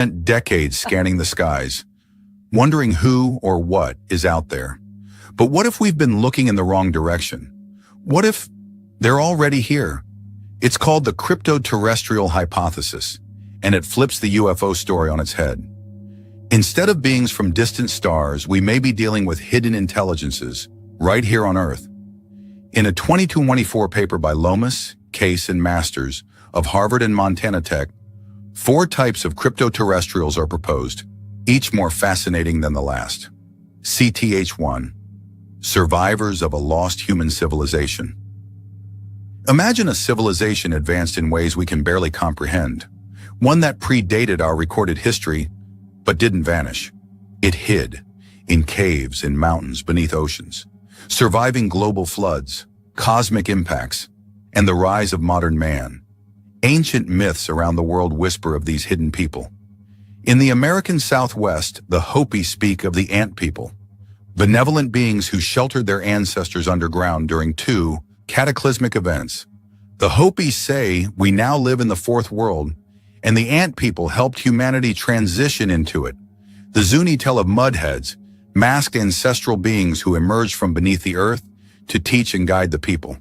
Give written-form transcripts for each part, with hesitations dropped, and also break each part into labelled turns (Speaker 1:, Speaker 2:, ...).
Speaker 1: spent decades scanning the skies, wondering who or what is out there. But what if we've been looking in the wrong direction? What if they're already here? It's called the Cryptoterrestrial hypothesis, and it flips the UFO story on its head. Instead of beings from distant stars, we may be dealing with hidden intelligences right here on Earth. In a 2024 paper by Lomas, Case, and Masters of Harvard and Montana Tech, 4 types of cryptoterrestrials are proposed, each more fascinating than the last. CTH1, survivors of a lost human civilization. Imagine a civilization advanced in ways we can barely comprehend, one that predated our recorded history, but didn't vanish. It hid in caves, in mountains, beneath oceans, surviving global floods, cosmic impacts, and the rise of modern man. Ancient myths around the world whisper of these hidden people. In the American Southwest, the Hopi speak of the Ant People, benevolent beings who sheltered their ancestors underground during 2 cataclysmic events. The Hopis say we now live in the 4th world, and the Ant People helped humanity transition into it. The Zuni tell of mudheads, masked ancestral beings who emerged from beneath the earth to teach and guide the people.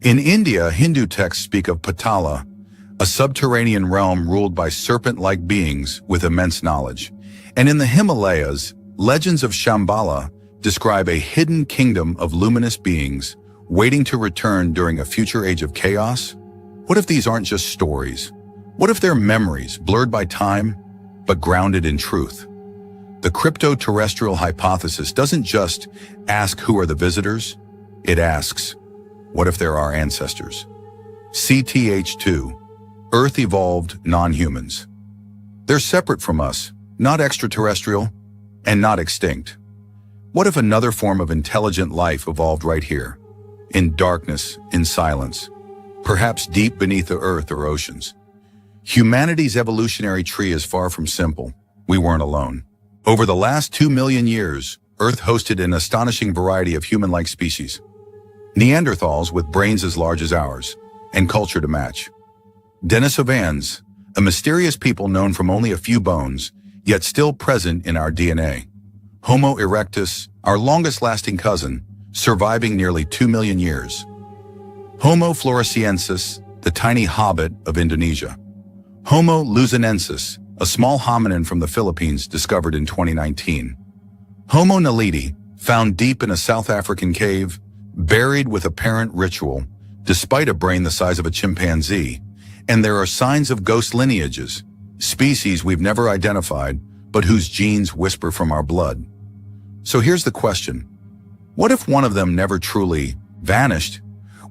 Speaker 1: In India, Hindu texts speak of Patala, a subterranean realm ruled by serpent-like beings with immense knowledge. And in the Himalayas, legends of Shambhala describe a hidden kingdom of luminous beings waiting to return during a future age of chaos. What if these aren't just stories? What if they're memories, blurred by time, but grounded in truth? The cryptoterrestrial hypothesis doesn't just ask who are the visitors, it asks, what if they're our ancestors? CTH2, Earth-evolved non-humans. They're separate from us, not extraterrestrial, and not extinct. What if another form of intelligent life evolved right here, in darkness, in silence, perhaps deep beneath the earth or oceans? Humanity's evolutionary tree is far from simple. We weren't alone. Over the last 2 million years, Earth hosted an astonishing variety of human-like species. Neanderthals with brains as large as ours, and culture to match. Denisovans, a mysterious people known from only a few bones, yet still present in our DNA. Homo erectus, our longest-lasting cousin, surviving nearly 2 million years. Homo floresiensis, the tiny hobbit of Indonesia. Homo luzonensis, a small hominin from the Philippines discovered in 2019. Homo naledi, found deep in a South African cave, buried with apparent ritual, despite a brain the size of a chimpanzee. And there are signs of ghost lineages, species we've never identified, but whose genes whisper from our blood. So here's the question. What if one of them never truly vanished?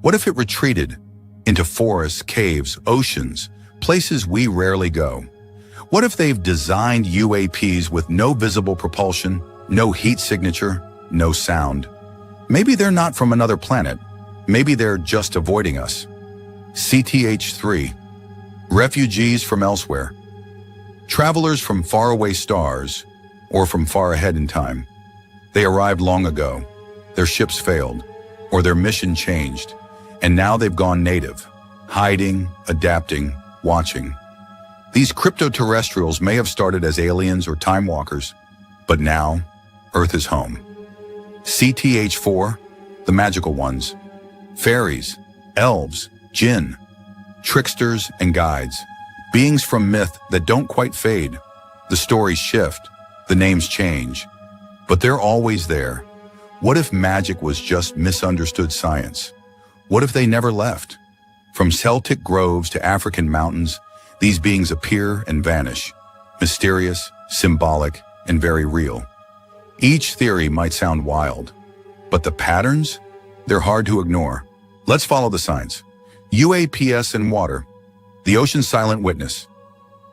Speaker 1: What if it retreated into forests, caves, oceans, places we rarely go? What if they've designed UAPs with no visible propulsion, no heat signature, no sound? Maybe they're not from another planet. Maybe they're just avoiding us. CTH3, refugees from elsewhere. Travelers from faraway stars, or from far ahead in time. They arrived long ago, their ships failed, or their mission changed, and now they've gone native, hiding, adapting, watching. These cryptoterrestrials may have started as aliens or time walkers, but now, Earth is home. CTH4, the magical ones. Fairies, elves, jinn, tricksters and guides. Beings from myth that don't quite fade. The stories shift, the names change, but they're always there. What if magic was just misunderstood science? What if they never left? From Celtic groves to African mountains, these beings appear and vanish, mysterious, symbolic, and very real. Each theory might sound wild, but the patterns, they're hard to ignore. Let's follow the signs. UAPs and water, the ocean's silent witness.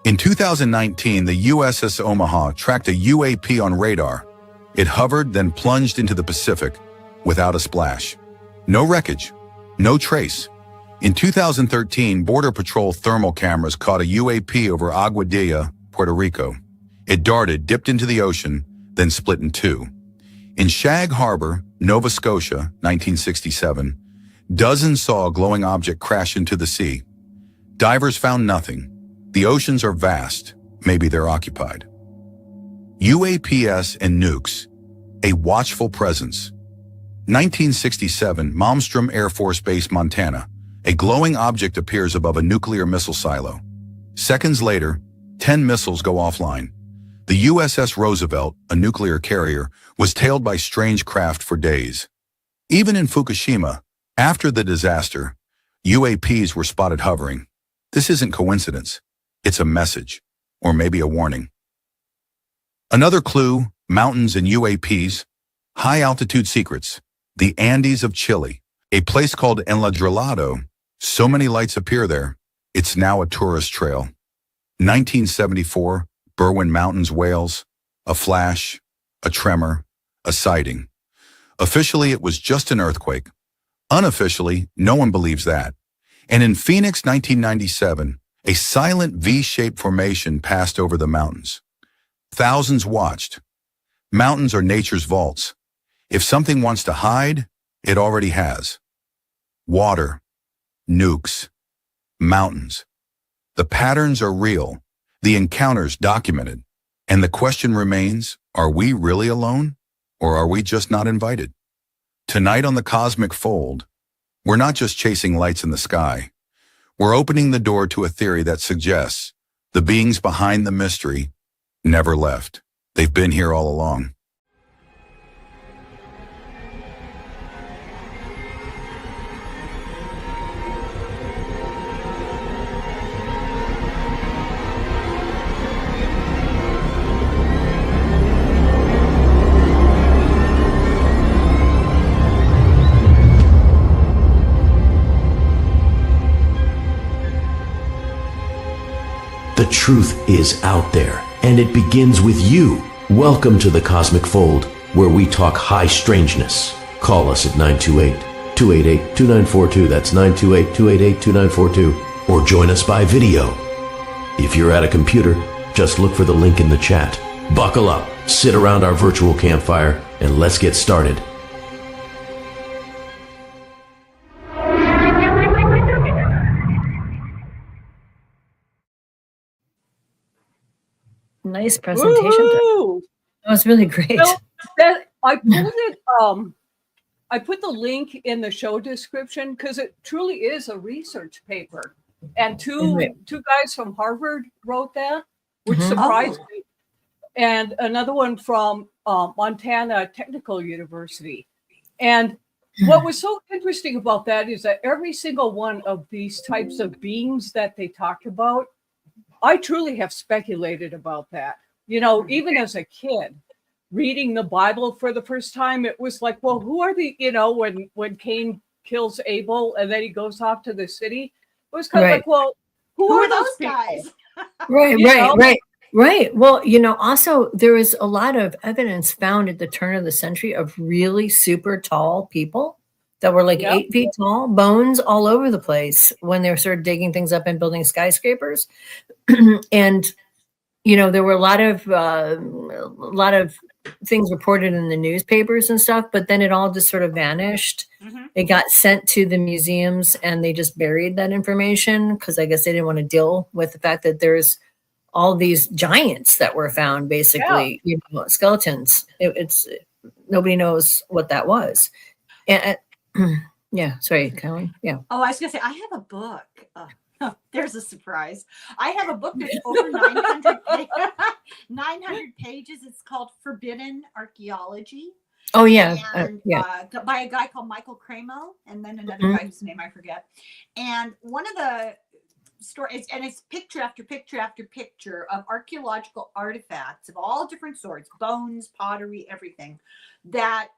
Speaker 1: In 2019, the USS Omaha tracked a UAP on radar. It hovered, then plunged into the Pacific without a splash. No wreckage, no trace. In 2013, Border Patrol thermal cameras caught a UAP over Aguadilla, Puerto Rico. It darted, dipped into the ocean, then split in 2. In Shag Harbor, Nova Scotia, 1967, dozens saw a glowing object crash into the sea. Divers found nothing. The oceans are vast, maybe they're occupied. UAPs and nukes, a watchful presence. 1967, Malmstrom Air Force Base, Montana. A glowing object appears above a nuclear missile silo. Seconds later, 10 missiles go offline. The USS Roosevelt, a nuclear carrier, was tailed by strange craft for days. Even in Fukushima, after the disaster, UAPs were spotted hovering. This isn't coincidence. It's a message, or maybe a warning. Another clue, mountains and UAPs, high-altitude secrets. The Andes of Chile, a place called Enladrilado. So many lights appear there, it's now a tourist trail. 1974, Berwyn Mountains, Wales. A flash, a tremor, a sighting. Officially, it was just an earthquake. Unofficially, no one believes that. And in Phoenix, 1997, a silent V-shaped formation passed over the mountains. Thousands watched. Mountains are nature's vaults. If something wants to hide, it already has. Water, nukes, mountains. The patterns are real, the encounters documented, and the question remains, are we really alone, or are we just not invited? Tonight on the Cosmic Fold, we're not just chasing lights in the sky. We're opening the door to a theory that suggests the beings behind the mystery never left. They've been here all along.
Speaker 2: The truth is out there, and it begins with you. Welcome to the Cosmic Fold, where we talk high strangeness. Call us at 928-288-2942. That's 928-288-2942. Or join us by video. If you're at a computer, just look for the link in the chat. Buckle up, sit around our virtual campfire, and let's get started.
Speaker 3: Nice presentation.
Speaker 4: Woo!
Speaker 3: That was really great.
Speaker 4: Well, I pulled it. I put the link in the show description because it truly is a research paper, and two guys from Harvard wrote that, which surprised me, and another one from Montana Technical University. And what was so interesting about that is that every single one of these types of beings that they talked about, I truly have speculated about that. You know, even as a kid, reading the Bible for the first time, it was like, well, who are the, you know, when Cain kills Abel and then he goes off to the city, it was kind of like, well, who are those guys?
Speaker 3: Right. Well, you know, also there is a lot of evidence found at the turn of the century of really super tall people that were like 8 feet tall, bones all over the place when they started digging things up and building skyscrapers. And, you know, there were a lot of things reported in the newspapers and stuff, but then it all just sort of vanished. It got sent to the museums and they just buried that information because I guess they didn't want to deal with the fact that there's all these giants that were found, basically, you know, skeletons. It's nobody knows what that was. And yeah, sorry, Colin. Yeah.
Speaker 5: Oh, I was gonna say I have a book. There's a surprise. I have a book that's over 900 pages. It's called Forbidden Archaeology.
Speaker 3: Oh yeah,
Speaker 5: and, by a guy called Michael Cramo, and then another guy whose name I forget. And one of the stories, and it's picture after picture after picture of archaeological artifacts of all different sorts, bones, pottery, everything that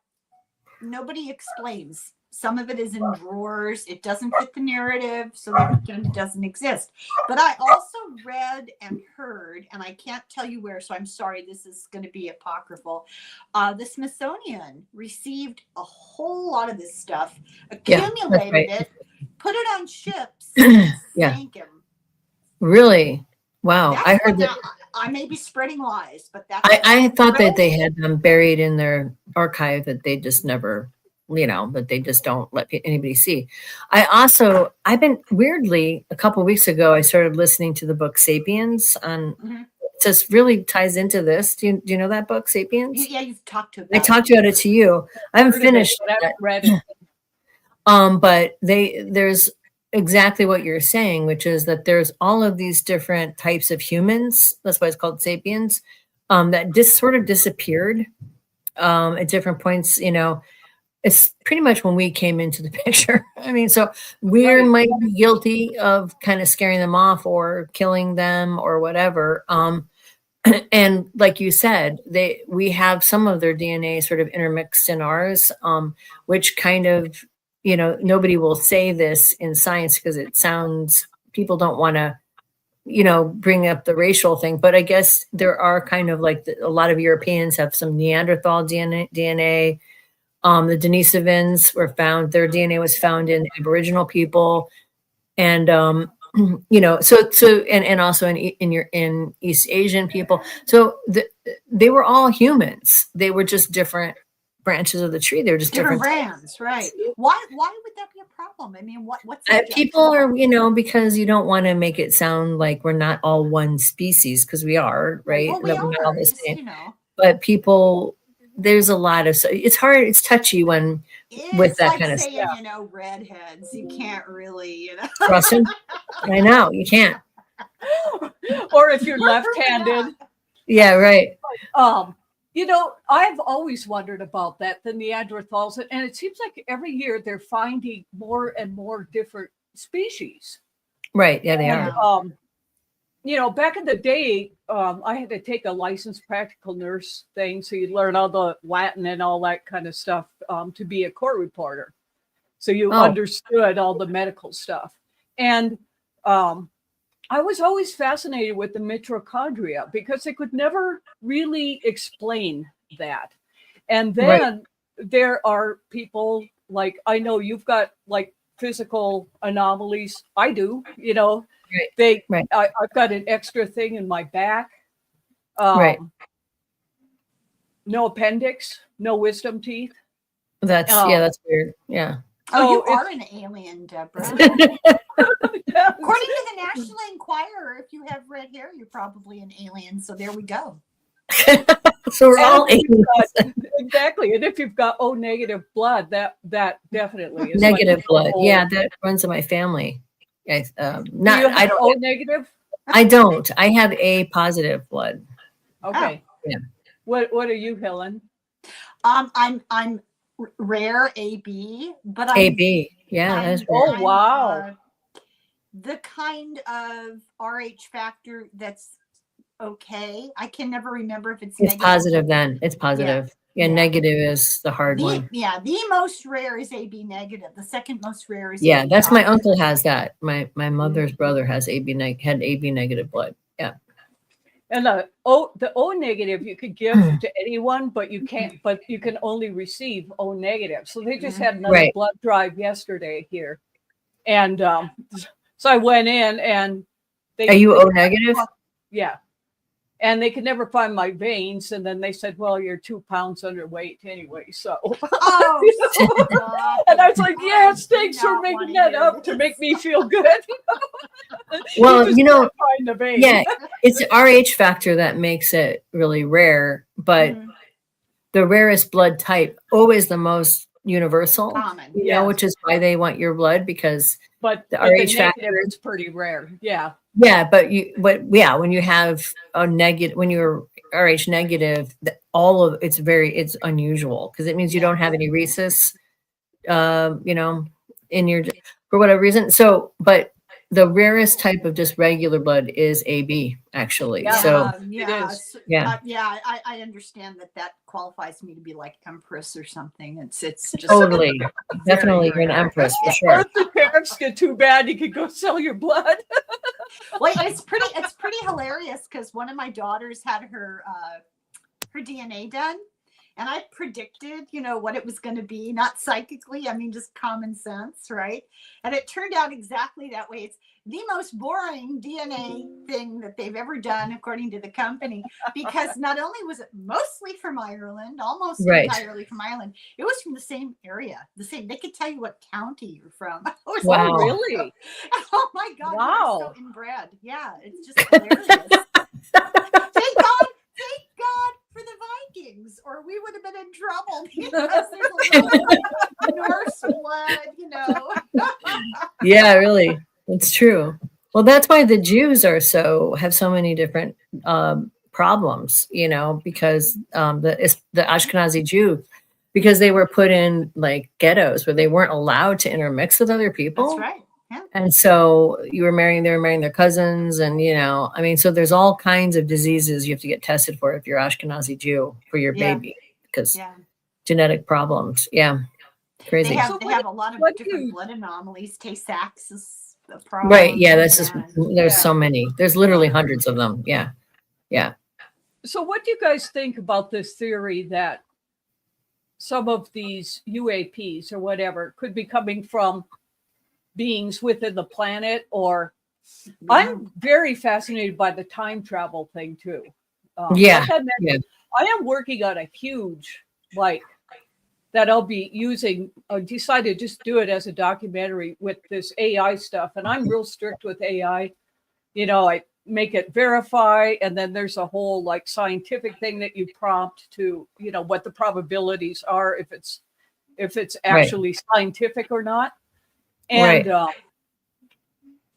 Speaker 5: nobody explains. Some of it is in drawers. It doesn't fit the narrative, so it doesn't exist. But I also read and heard, and I can't tell you where, so I'm sorry, this is going to be apocryphal. The Smithsonian received a whole lot of this stuff, accumulated it, put it on ships, and sank him.
Speaker 3: Really? Wow. I heard that.
Speaker 5: I may be spreading lies, but that's.
Speaker 3: I thought that they had them buried in their archive that they just never, you know, but they just don't let anybody see. I've been weirdly, a couple of weeks ago, I started listening to the book Sapiens on just really ties into this. Do you know that book, Sapiens?
Speaker 5: Yeah, you've talked to.
Speaker 3: I talked about it to you. I haven't finished
Speaker 4: but I
Speaker 3: it.
Speaker 4: haven't read it.
Speaker 3: But there's exactly what you're saying, which is that there's all of these different types of humans. That's why it's called Sapiens. That sort of disappeared at different points. It's pretty much when we came into the picture. I mean, so we might be guilty of kind of scaring them off or killing them or whatever. And like you said, we have some of their DNA sort of intermixed in ours, which kind of, nobody will say this in science because it sounds, people don't want to, bring up the racial thing. But I guess there are kind of like a lot of Europeans have some Neanderthal DNA. The Denisovans were found, their DNA was found in Aboriginal people. And, and also in East Asian people. So they were all humans. They were just different branches of the tree. They were just different
Speaker 5: brands, right? Why would that be a problem? I mean, what's
Speaker 3: people are, because you don't want to make it sound like we're not all one species, because we are, right?
Speaker 5: Well, we
Speaker 3: We're
Speaker 5: are,
Speaker 3: all the same. But people, there's a lot of, it's hard, it's touchy when with that
Speaker 5: like
Speaker 3: kind of
Speaker 5: saying,
Speaker 3: stuff.
Speaker 5: Redheads, you can't really,
Speaker 3: Trust them. I know, you can't.
Speaker 4: Or if you're left-handed.
Speaker 3: Yeah, right.
Speaker 4: I've always wondered about that, the Neanderthals, and it seems like every year they're finding more and more different species.
Speaker 3: Right. Yeah, they are.
Speaker 4: Back in the day, I had to take a licensed practical nurse thing, so you learn all the Latin and all that kind of stuff to be a court reporter. So you understood all the medical stuff. And I was always fascinated with the mitochondria because they could never really explain that. And then there are people like, I know you've got like physical anomalies. I do, I've got an extra thing in my back. No appendix, no wisdom teeth.
Speaker 3: That's weird. Yeah.
Speaker 5: Oh, you are an alien, Deborah. According to the National Enquirer, if you have red hair, you're probably an alien. So there we go.
Speaker 3: So we're all aliens.
Speaker 4: Exactly. And if you've got O negative blood, that definitely is
Speaker 3: negative blood. Yeah, that runs in my family. I don't
Speaker 4: O negative.
Speaker 3: I don't. I have A positive blood.
Speaker 4: Okay.
Speaker 3: Yeah.
Speaker 4: What are you, Helen?
Speaker 5: I'm rare AB, but
Speaker 3: AB. Yeah, that's
Speaker 4: rare. Oh wow.
Speaker 5: The kind of RH factor that's okay. I can never remember if it's negative.
Speaker 3: Positive then. It's positive. Yeah, negative is the hard one.
Speaker 5: Yeah, the most rare is AB negative. The second most rare is
Speaker 3: AB that's positive. My uncle has that. My mother's brother has had AB negative blood. Yeah.
Speaker 4: And the O negative you could give to anyone, but you can't. But you can only receive O negative. So they just had another blood drive yesterday here, and so I went in and
Speaker 3: are you O negative?
Speaker 4: Yeah. And they could never find my veins. And then they said, well, you're 2 pounds underweight anyway. So, and I was like, yes, thanks for making that up to make me feel good.
Speaker 3: Well, find the vein. Yeah, it's the RH factor that makes it really rare. But the rarest blood type, O is the most universal,
Speaker 5: common,
Speaker 3: which is why they want your blood because
Speaker 4: the
Speaker 3: RH factor
Speaker 4: is pretty rare. Yeah.
Speaker 3: Yeah, but when you have a negative, when you're RH negative, it's unusual because it means you don't have any rhesus, in your, for whatever reason. So, but the rarest type of just regular blood is AB, actually.
Speaker 5: Yeah,
Speaker 3: so
Speaker 4: it is.
Speaker 5: I understand that qualifies me to be like Empress or something. It's just
Speaker 3: totally, definitely you're an Empress for sure.
Speaker 4: Or if the tariffs get too bad, you could go sell your blood.
Speaker 5: Well, it's pretty hilarious because one of my daughters had her DNA done. And I predicted, what it was going to be, not psychically, I mean, just common sense, right? And it turned out exactly that way. It's the most boring DNA thing that they've ever done, according to the company, because not only was it mostly from Ireland, almost entirely from Ireland, it was from the same area, they could tell you what county you're from.
Speaker 3: Wow.
Speaker 4: Really?
Speaker 5: Oh my God.
Speaker 4: Wow.
Speaker 5: So inbred. Yeah, it's just hilarious. we would have been in trouble because there's a lot of Norse blood,
Speaker 3: Yeah, really. It's true. Well, that's why the Jews have so many different problems, because the Ashkenazi Jew, because they were put in like ghettos where they weren't allowed to intermix with other people.
Speaker 5: That's right. Yeah.
Speaker 3: And so they were marrying their cousins. And, so there's all kinds of diseases you have to get tested for if you're Ashkenazi Jew for your baby, because genetic problems. Yeah. Crazy.
Speaker 5: They have a lot of different blood anomalies. Tay-Sachs is a problem.
Speaker 3: Right. Yeah. There's so many. There's literally hundreds of them. Yeah. Yeah.
Speaker 4: So what do you guys think about this theory that some of these UAPs or whatever could be coming from beings within the planet? Or I'm very fascinated by the time travel thing too. I am working on a huge, that I'll be using. I decided to just do it as a documentary with this AI stuff. And I'm real strict with AI. I make it verify, and then there's a whole scientific thing that you prompt to, what the probabilities are if it's actually scientific or not. And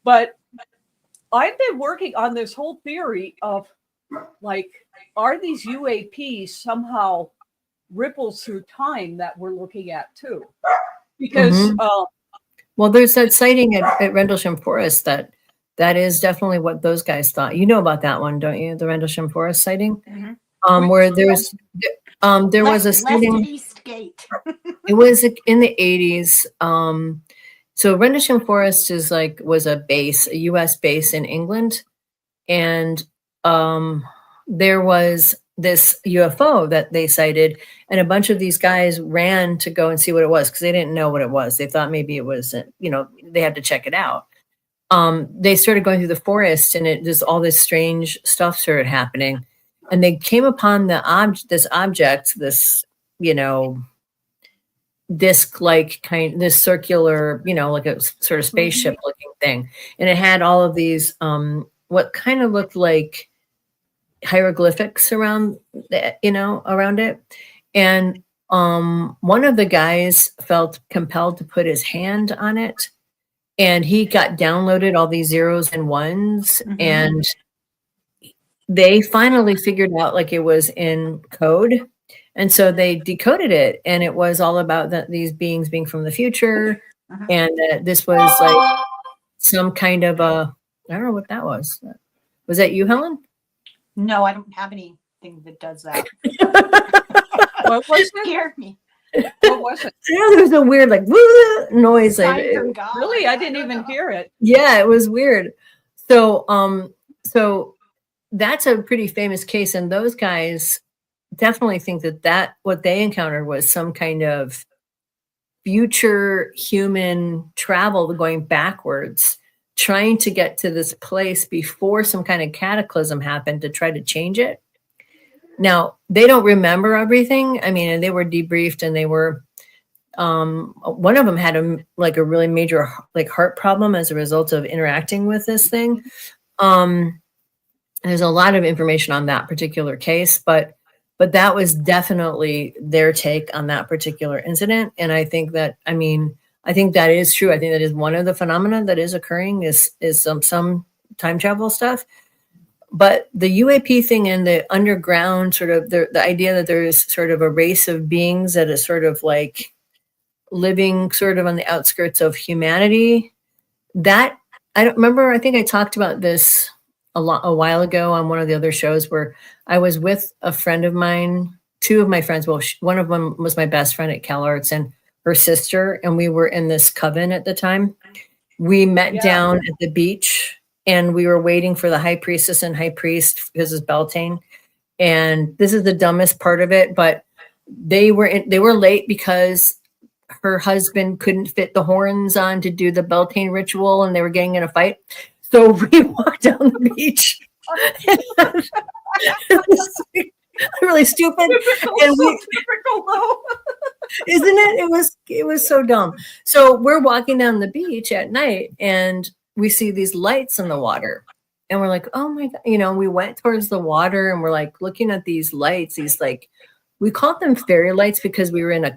Speaker 4: but I've been working on this whole theory of are these UAPs somehow ripples through time that we're looking at too? Because
Speaker 3: well, there's that sighting at Rendlesham Forest that is definitely what those guys thought. You know about that one, don't you? The Rendlesham Forest sighting, where there was a sighting.
Speaker 5: East Gate.
Speaker 3: It was in the 80s. So Rendlesham Forest was a U.S. base in England, and there was this UFO that they sighted, and a bunch of these guys ran to go and see what it was because they didn't know what it was. They thought maybe it was, they had to check it out. They started going through the forest, and just all this strange stuff started happening, and they came upon this object, this disc-like this circular, like a sort of spaceship looking thing, and it had all of these what kind of looked like hieroglyphics around it, and one of the guys felt compelled to put his hand on it. And he got downloaded all these zeros and ones, and they finally figured out it was in code. And so they decoded it, and it was all about these beings being from the future. And this was some kind of I don't know what that was. Was that you, Helen?
Speaker 5: No, I don't have anything that does that.
Speaker 4: What was it?
Speaker 5: Scared me.
Speaker 4: What was it?
Speaker 3: There was a weird noise.
Speaker 4: Really? I didn't even hear it.
Speaker 3: Yeah, it was weird. So that's a pretty famous case, and those guys definitely think that what they encountered was some kind of future human travel going backwards, trying to get to this place before some kind of cataclysm happened to try to change it. Now, they don't remember everything. I mean, they were debriefed, and they were, one of them had a really major heart problem as a result of interacting with this thing. There's a lot of information on that particular case, but that was definitely their take on that particular incident. And I think that is true. I think that is one of the phenomena that is occurring is some time travel stuff. But the UAP thing and the underground sort of the idea that there is sort of a race of beings that is sort of living sort of on the outskirts of humanity, that I don't remember. I think I talked about this a while ago on one of the other shows where I was with a friend of mine, two of my friends. Well, one of them was my best friend at CalArts and her sister, and we were in this coven at the time. We met down at the beach, and we were waiting for the high priestess and high priest because it's Beltane. And this is the dumbest part of it, but they were late because her husband couldn't fit the horns on to do the Beltane ritual, and they were getting in a fight. So we walked down the beach. Really stupid. And
Speaker 4: typical though.
Speaker 3: Isn't it? It was so dumb. So we're walking down the beach at night, and we see these lights in the water, and we're like, oh my God, we went towards the water, and we're looking at these lights, these we called them fairy lights because we were in a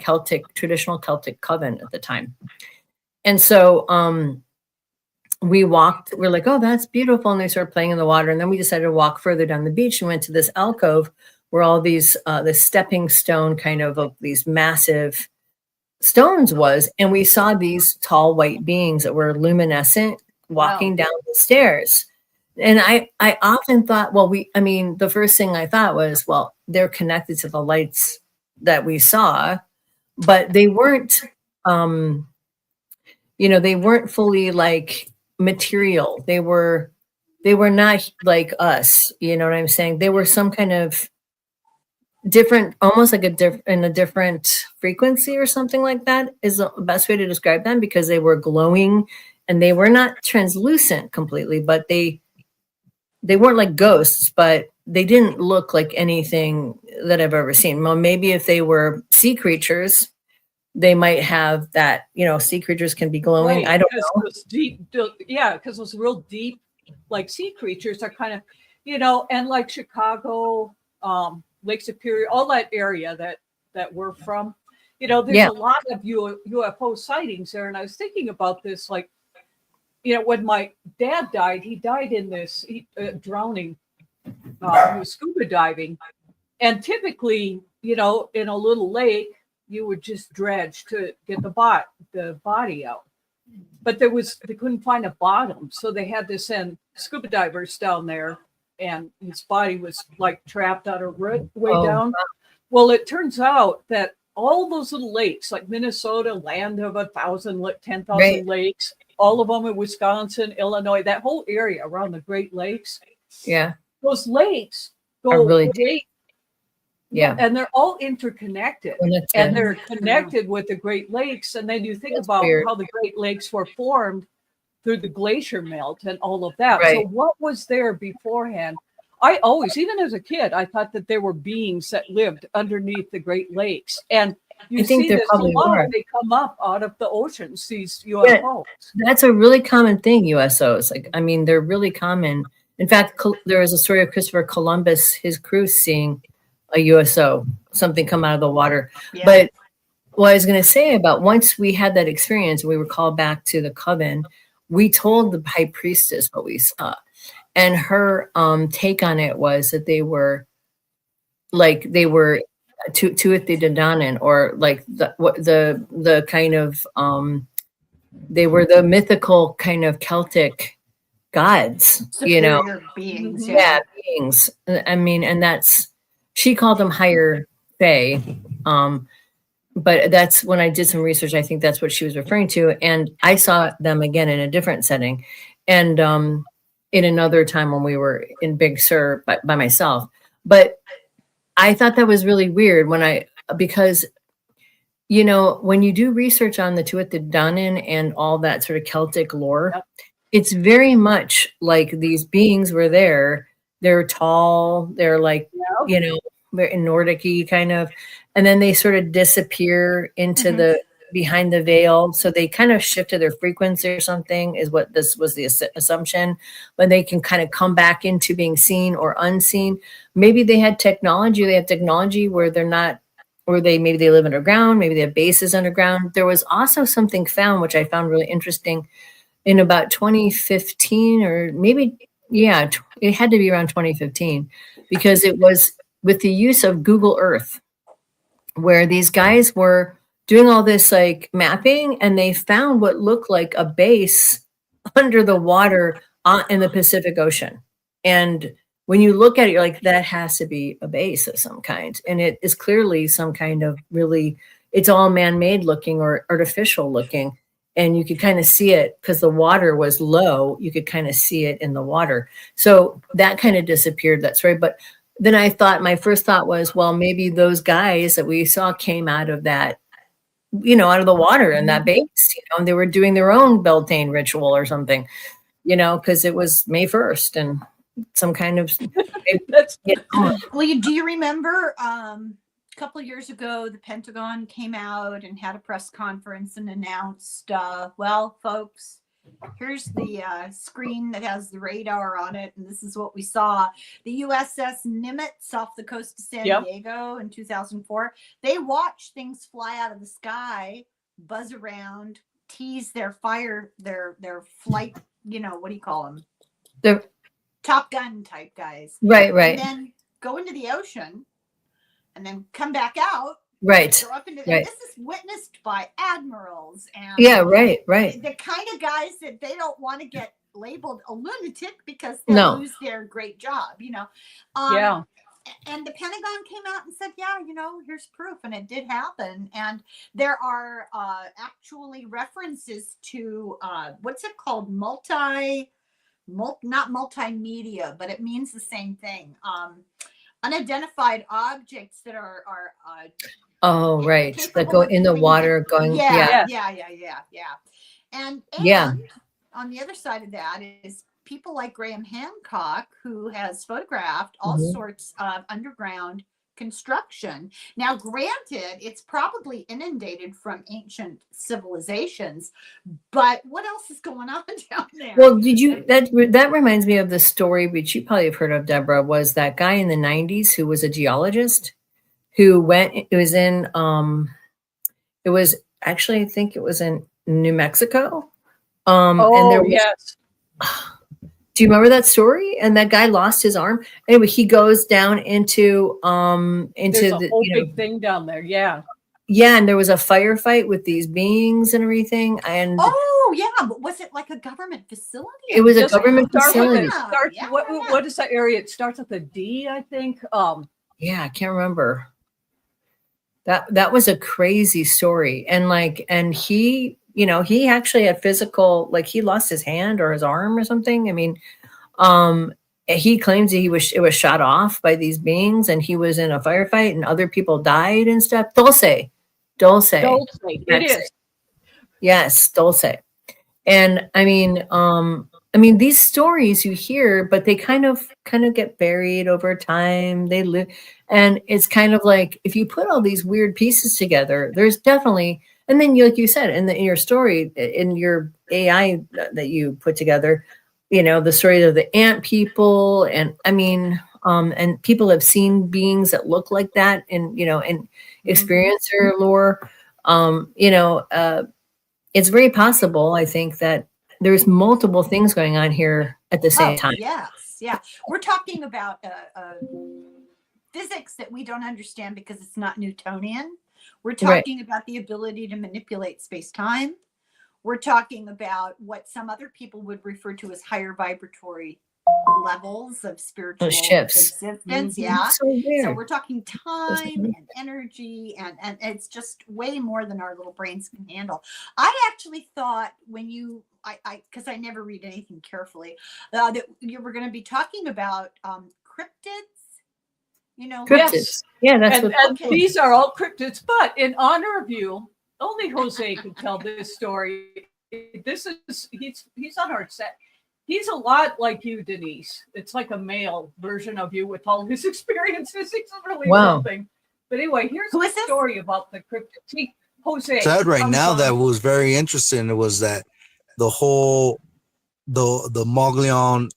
Speaker 3: traditional Celtic coven at the time. And so we're like, oh, that's beautiful. And they started playing in the water. And then we decided to walk further down the beach and went to this alcove where all these, the stepping stone kind of these massive stones was. And we saw these tall white beings that were luminescent walking down the stairs. And I often thought, well, the first thing I thought was, well, they're connected to the lights that we saw, but they weren't, they weren't fully like material. They were not like us. You know what I'm saying? They were some kind of different, almost like in a different frequency or something like that is the best way to describe them, because they were glowing and they were not translucent completely, but they weren't like ghosts, but they didn't look like anything that I've ever seen. Well, maybe if they were sea creatures, they might have that, sea creatures can be glowing.
Speaker 4: Right,
Speaker 3: I don't know.
Speaker 4: Because those real deep, like sea creatures are kind of, and like Chicago, Lake Superior, all that area that we're from, there's a lot of UFO sightings there. And I was thinking about this, like, when my dad died, he died in this drowning. He was scuba diving, and typically, in a little lake, you would just dredge to get the body out. But they couldn't find a bottom, so they had to send scuba divers down there, and his body was like trapped out of way down. Wow. Well, it turns out that all those little lakes, like Minnesota, land of 10,000 lakes, all of them in Wisconsin, Illinois, that whole area around the Great Lakes. Yeah. Those lakes go really deep. Yeah. And they're all interconnected. And they're connected with the Great Lakes. And then you think about how the Great Lakes were formed through the glacier melt and all of that. Right. So what was there beforehand? I always, even as a kid, I thought that there were beings that lived underneath the Great Lakes. And you see this a lot. They come up out of the oceans, these UFOs. Yeah,
Speaker 3: that's a really common thing, USOs. They're really common. In fact, there is a story of Christopher Columbus, his crew seeing a USO, something come out of the water. Yeah. But what I was going to say about once we had that experience, we were called back to the coven, we told the high priestess what we saw. And her take on it was that they were Tuatha-De-Danann, or like the kind of they were the mythical kind of Celtic gods,
Speaker 5: superior beings.
Speaker 3: Yeah, beings. And that's, she called them higher fae. But that's when I did some research, I think that's what she was referring to. And I saw them again in a different setting. And in another time when we were in Big Sur by myself. But I thought that was really weird because when you do research on the Tuatha-De-Danann and all that sort of Celtic lore, it's very much like these beings were there. They're tall. They're like, they're Nordic-y kind of, and then they sort of disappear into the behind the veil. So they kind of shifted their frequency or something, is what this was the assumption, when they can kind of come back into being seen or unseen. Maybe they had technology. They have technology where they're not, or maybe they live underground. Maybe they have bases underground. There was also something found, which I found really interesting, in about 2015, or maybe, it had to be around 2015, because it was with the use of Google Earth, where these guys were doing all this like mapping, and they found what looked like a base under the water in the Pacific Ocean. And when you look at it, you're like, that has to be a base of some kind. And it is clearly some kind of it's all man-made looking or artificial looking. And you could kind of see it because the water was low. You could kind of see it in the water. So that kind of disappeared, that story. But then my first thought was, well, maybe those guys that we saw came out of that, out of the water in that base, and they were doing their own Beltane ritual or something, because it was May 1st and some kind of.
Speaker 5: Well, do you remember a couple of years ago, the Pentagon came out and had a press conference and announced, well, folks, Here's the screen that has the radar on it, and this is what we saw. The USS Nimitz off the coast of San Diego in 2004. They watched things fly out of the sky, buzz around, tease their flight, what do you call them?
Speaker 3: The
Speaker 5: Top Gun type guys.
Speaker 3: right.
Speaker 5: And then go into the ocean and then come back out.
Speaker 3: Right.
Speaker 5: Go up into this is witnessed by admirals and
Speaker 3: right.
Speaker 5: The kind of guys that they don't want to get labeled a lunatic because they'll lose their great job, And the Pentagon came out and said, here's proof, and it did happen. And there are actually references to what's it called? Not multimedia, but it means the same thing. Unidentified objects that are
Speaker 3: oh, right. That go in the water going.
Speaker 5: Yeah. And on the other side of that is people like Graham Hancock, who has photographed all sorts of underground construction. Now, granted, it's probably inundated from ancient civilizations, but what else is going on down there?
Speaker 3: Well, that reminds me of the story, which you probably have heard of, Deborah, was that guy in the 90s who was a geologist who I think it was in New Mexico. And there was,
Speaker 4: yes.
Speaker 3: Do you remember that story? And that guy lost his arm. Anyway, he goes down into
Speaker 4: There's a whole big thing down there. Yeah.
Speaker 3: Yeah, and there was a firefight with these beings and everything. And
Speaker 5: but was it like a government facility?
Speaker 3: It was a government facility.
Speaker 4: What is that area? It starts with a D, I think.
Speaker 3: Yeah, I can't remember. That was a crazy story. And he, he actually had physical, like he lost his hand or his arm or something. I mean, he claims it was shot off by these beings and he was in a firefight and other people died and stuff. Dulce.
Speaker 4: It is.
Speaker 3: Yes, Dulce. And I mean, these stories you hear, but they kind of get buried over time. They live, and it's kind of like if you put all these weird pieces together, there's definitely, and then like you said, in your story, in your AI that you put together, the story of the ant people, and and people have seen beings that look like that, and and experiencer lore, it's very possible, I think, that there's multiple things going on here at the same time.
Speaker 5: Yes, yeah. We're talking about physics that we don't understand because it's not Newtonian. We're talking about the ability to manipulate space-time. We're talking about what some other people would refer to as higher vibratory levels of spiritual existence. Yeah. So we're talking time and energy, and it's just way more than our little brains can handle. I actually thought when because I never read anything carefully, that you were going to be talking about cryptids.
Speaker 3: Cryptids.
Speaker 4: Yes.
Speaker 3: Yeah, that's
Speaker 4: and these are all cryptids, but in honor of you, only Jose could tell this story. He's on our set. He's a lot like you, Denise. It's like a male version of you with all his experiences. He's really something. But anyway, here's the story about the cryptids. Jose.
Speaker 6: Said right now that was very interesting. It was that the whole the Moglion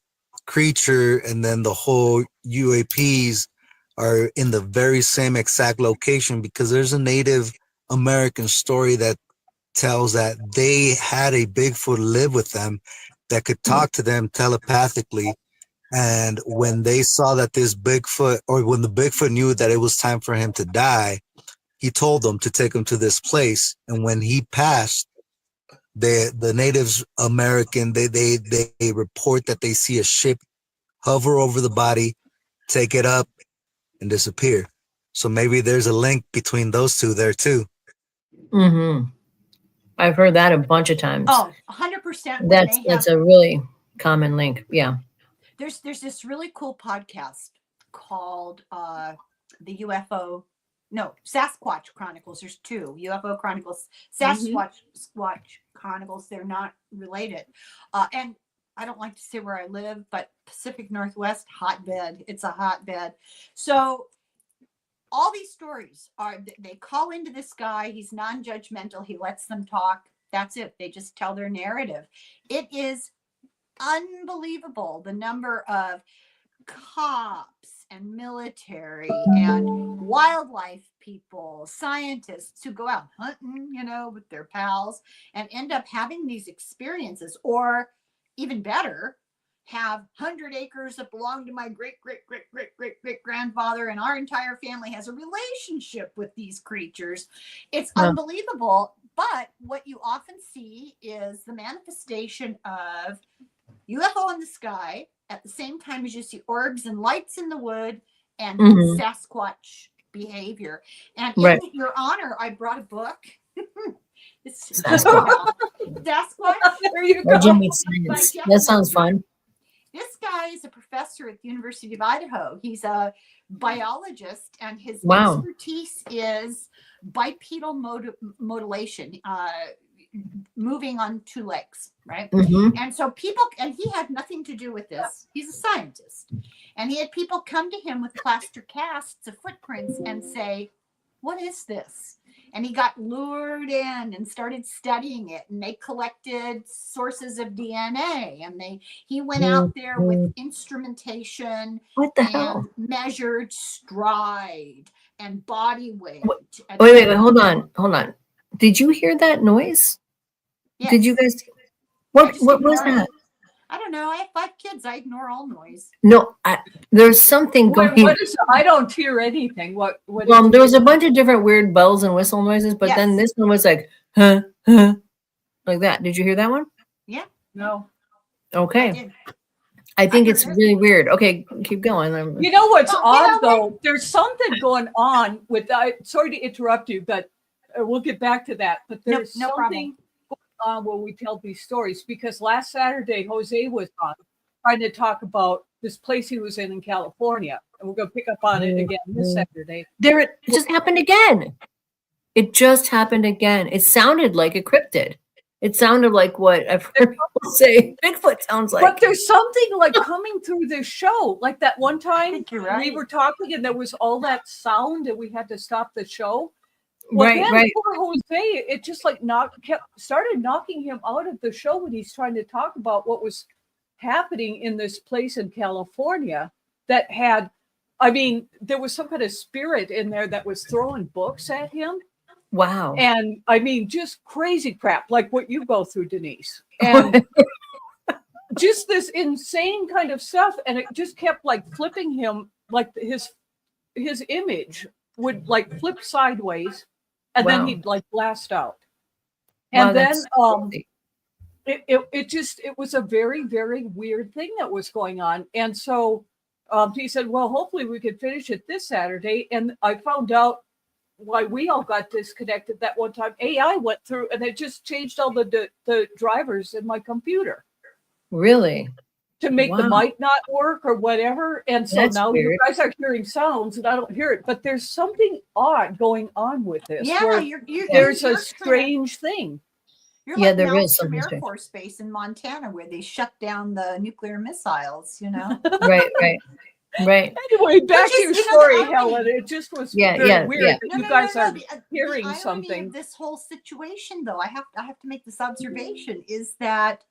Speaker 6: creature and then the whole UAPs are in the very same exact location, because there's a Native American story that tells that they had a Bigfoot live with them that could talk to them telepathically. And when they saw that this Bigfoot, or when the Bigfoot knew that it was time for him to die, he told them to take him to this place. And when he passed, the Native American, they report that they see a ship hover over the body, take it up, and disappear. So maybe there's a link between those two there too.
Speaker 3: Mm-hmm. I've heard that a bunch of times.
Speaker 5: Oh, 100%.
Speaker 3: That's a really common link. Yeah.
Speaker 5: There's this really cool podcast called the Sasquatch Chronicles. There's two UFO Chronicles, Sasquatch Chronicles. They're not related. And I don't like to say where I live, but Pacific Northwest, hotbed. It's a hotbed. So all these stories they call into this guy. He's non-judgmental. He lets them talk. That's it. They just tell their narrative. It is unbelievable the number of cops and military and wildlife people, scientists who go out hunting, with their pals and end up having these experiences, or even better, have 100 acres that belong to my great grandfather, and our entire family has a relationship with these creatures. It's unbelievable. But what you often see is the manifestation of UFO in the sky at the same time as you see orbs and lights in the wood and Sasquatch behavior. And in your honor, I brought a book. Sasquatch.
Speaker 4: There you
Speaker 3: Or
Speaker 4: go.
Speaker 3: Jimmy Science. That sounds fun.
Speaker 5: This guy is a professor at the University of Idaho. He's a biologist, and his expertise is bipedal modulation, moving on two legs, right? And so and he had nothing to do with this. He's a scientist. And he had people come to him with plaster casts of footprints and say, what is this? And he got lured in and started studying it, and they collected sources of DNA, and he went out there with instrumentation.
Speaker 3: What the hell?
Speaker 5: Measured stride and body weight.
Speaker 3: Wait, hold on. Did you hear that noise?
Speaker 5: Yes.
Speaker 3: Did you guys? What was that?
Speaker 5: I don't know. I have 5 kids. I ignore all noise.
Speaker 3: No, there's something going.
Speaker 4: What is? I don't hear anything. What?
Speaker 3: There was a bunch of different weird bells and whistle noises, but then this one was like, huh, like that. Did you hear that one?
Speaker 5: Yeah.
Speaker 4: No.
Speaker 5: I
Speaker 3: Okay. I think it's really weird. Okay, keep going.
Speaker 4: You know what's odd though? There's something going on with. Sorry to interrupt you, but we'll get back to that. But there's something going on when we tell these stories, because last Saturday Jose was on trying to talk about this place he was in California, and we're going to pick up on it again this Saturday.
Speaker 3: It just happened again. It just happened again. It sounded like a cryptid. It sounded like what I've heard people say Bigfoot sounds like.
Speaker 4: But there's something like coming through this show. Like that one time we were talking and there was all that sound and we had to stop the show. Well, right. Poor Jose, it just like started knocking him out of the show when he's trying to talk about what was happening in this place in California that had, there was some kind of spirit in there that was throwing books at him.
Speaker 3: Wow.
Speaker 4: And just crazy crap like what you go through, Denise. And just this insane kind of stuff. And it just kept like flipping him, like his image would like flip sideways and then he'd like blast out. And then it was a very, very weird thing that was going on. And so he said, well, hopefully we could finish it this Saturday. And I found out why we all got disconnected that one time. AI went through and it just changed all the drivers in my computer.
Speaker 3: Really?
Speaker 4: To make the mic not work or whatever. And so now weird. You guys are hearing sounds and I don't hear it, but there's something odd going on with this.
Speaker 5: Yeah,
Speaker 4: there's a strange thing.
Speaker 5: You're like
Speaker 3: there is some
Speaker 5: Air Force Base in Montana where they shut down the nuclear missiles,
Speaker 3: Right.
Speaker 4: Anyway, back to your story, Helen. It just was very weird that you guys are hearing
Speaker 5: the
Speaker 4: something.
Speaker 5: Of this whole situation, though, I have to make this observation, is that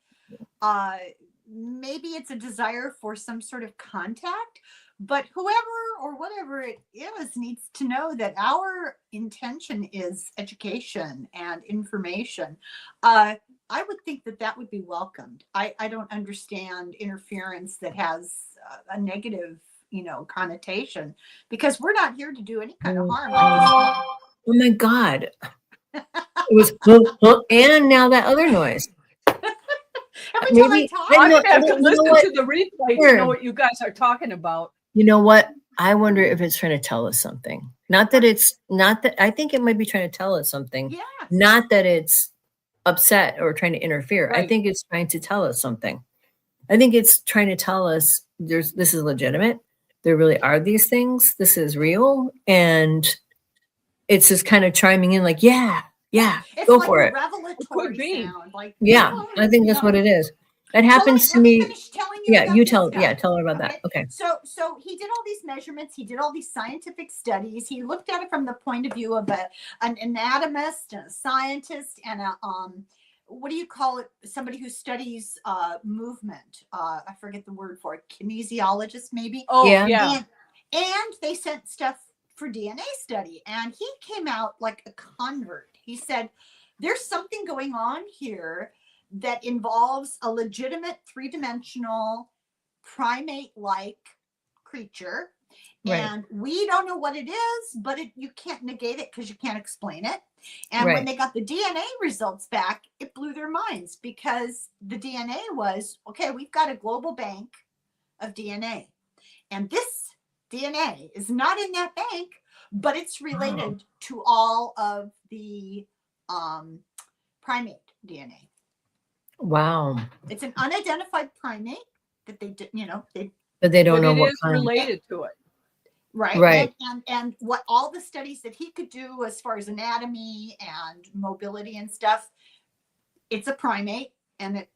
Speaker 5: maybe it's a desire for some sort of contact, but whoever or whatever it is needs to know that our intention is education and information. I would think that would be welcomed. I don't understand interference that has a negative, connotation, because we're not here to do any kind of harm.
Speaker 3: Oh my God. It was, and now that other noise.
Speaker 5: Every time I talk,
Speaker 4: I have to listen to the replay to know what you guys are talking about.
Speaker 3: You know what? I wonder if it's trying to tell us something. I think it might be trying to tell us something.
Speaker 5: Yes.
Speaker 3: Not that it's upset or trying to interfere.
Speaker 4: Right.
Speaker 3: I think it's trying to tell us something. I think it's trying to tell us this is legitimate. There really are these things. This is real. And it's just kind of chiming in like, yeah,
Speaker 5: it's
Speaker 3: go
Speaker 5: like
Speaker 3: for
Speaker 5: a
Speaker 3: it.
Speaker 5: Revelatory sound. Like,
Speaker 3: I think that's what it is. It happens to me. You tell her about that. Okay.
Speaker 5: So he did all these measurements. He did all these scientific studies. He looked at it from the point of view of an anatomist and a scientist and what do you call it? Somebody who studies movement. I forget the word for it. Kinesiologist, maybe.
Speaker 4: Oh,
Speaker 3: Yeah.
Speaker 4: yeah.
Speaker 5: And they sent stuff for DNA study, and he came out like a convert. He said, there's something going on here that involves a legitimate three-dimensional primate-like creature.
Speaker 3: Right.
Speaker 5: And we don't know what it is, but you can't negate it because you can't explain it. And when
Speaker 3: Right.
Speaker 5: they got the DNA results back, it blew their minds, because the DNA was, okay, we've got a global bank of DNA. And this DNA is not in that bank, but it's related to all of the primate DNA.
Speaker 3: Wow.
Speaker 5: It's an unidentified primate that they did,
Speaker 3: But they don't
Speaker 4: But
Speaker 3: know
Speaker 4: it
Speaker 3: what
Speaker 4: is
Speaker 3: kind.
Speaker 4: related to it.
Speaker 5: right.
Speaker 3: Right.
Speaker 5: And what all the studies that he could do as far as anatomy and mobility and stuff, it's a primate, and it,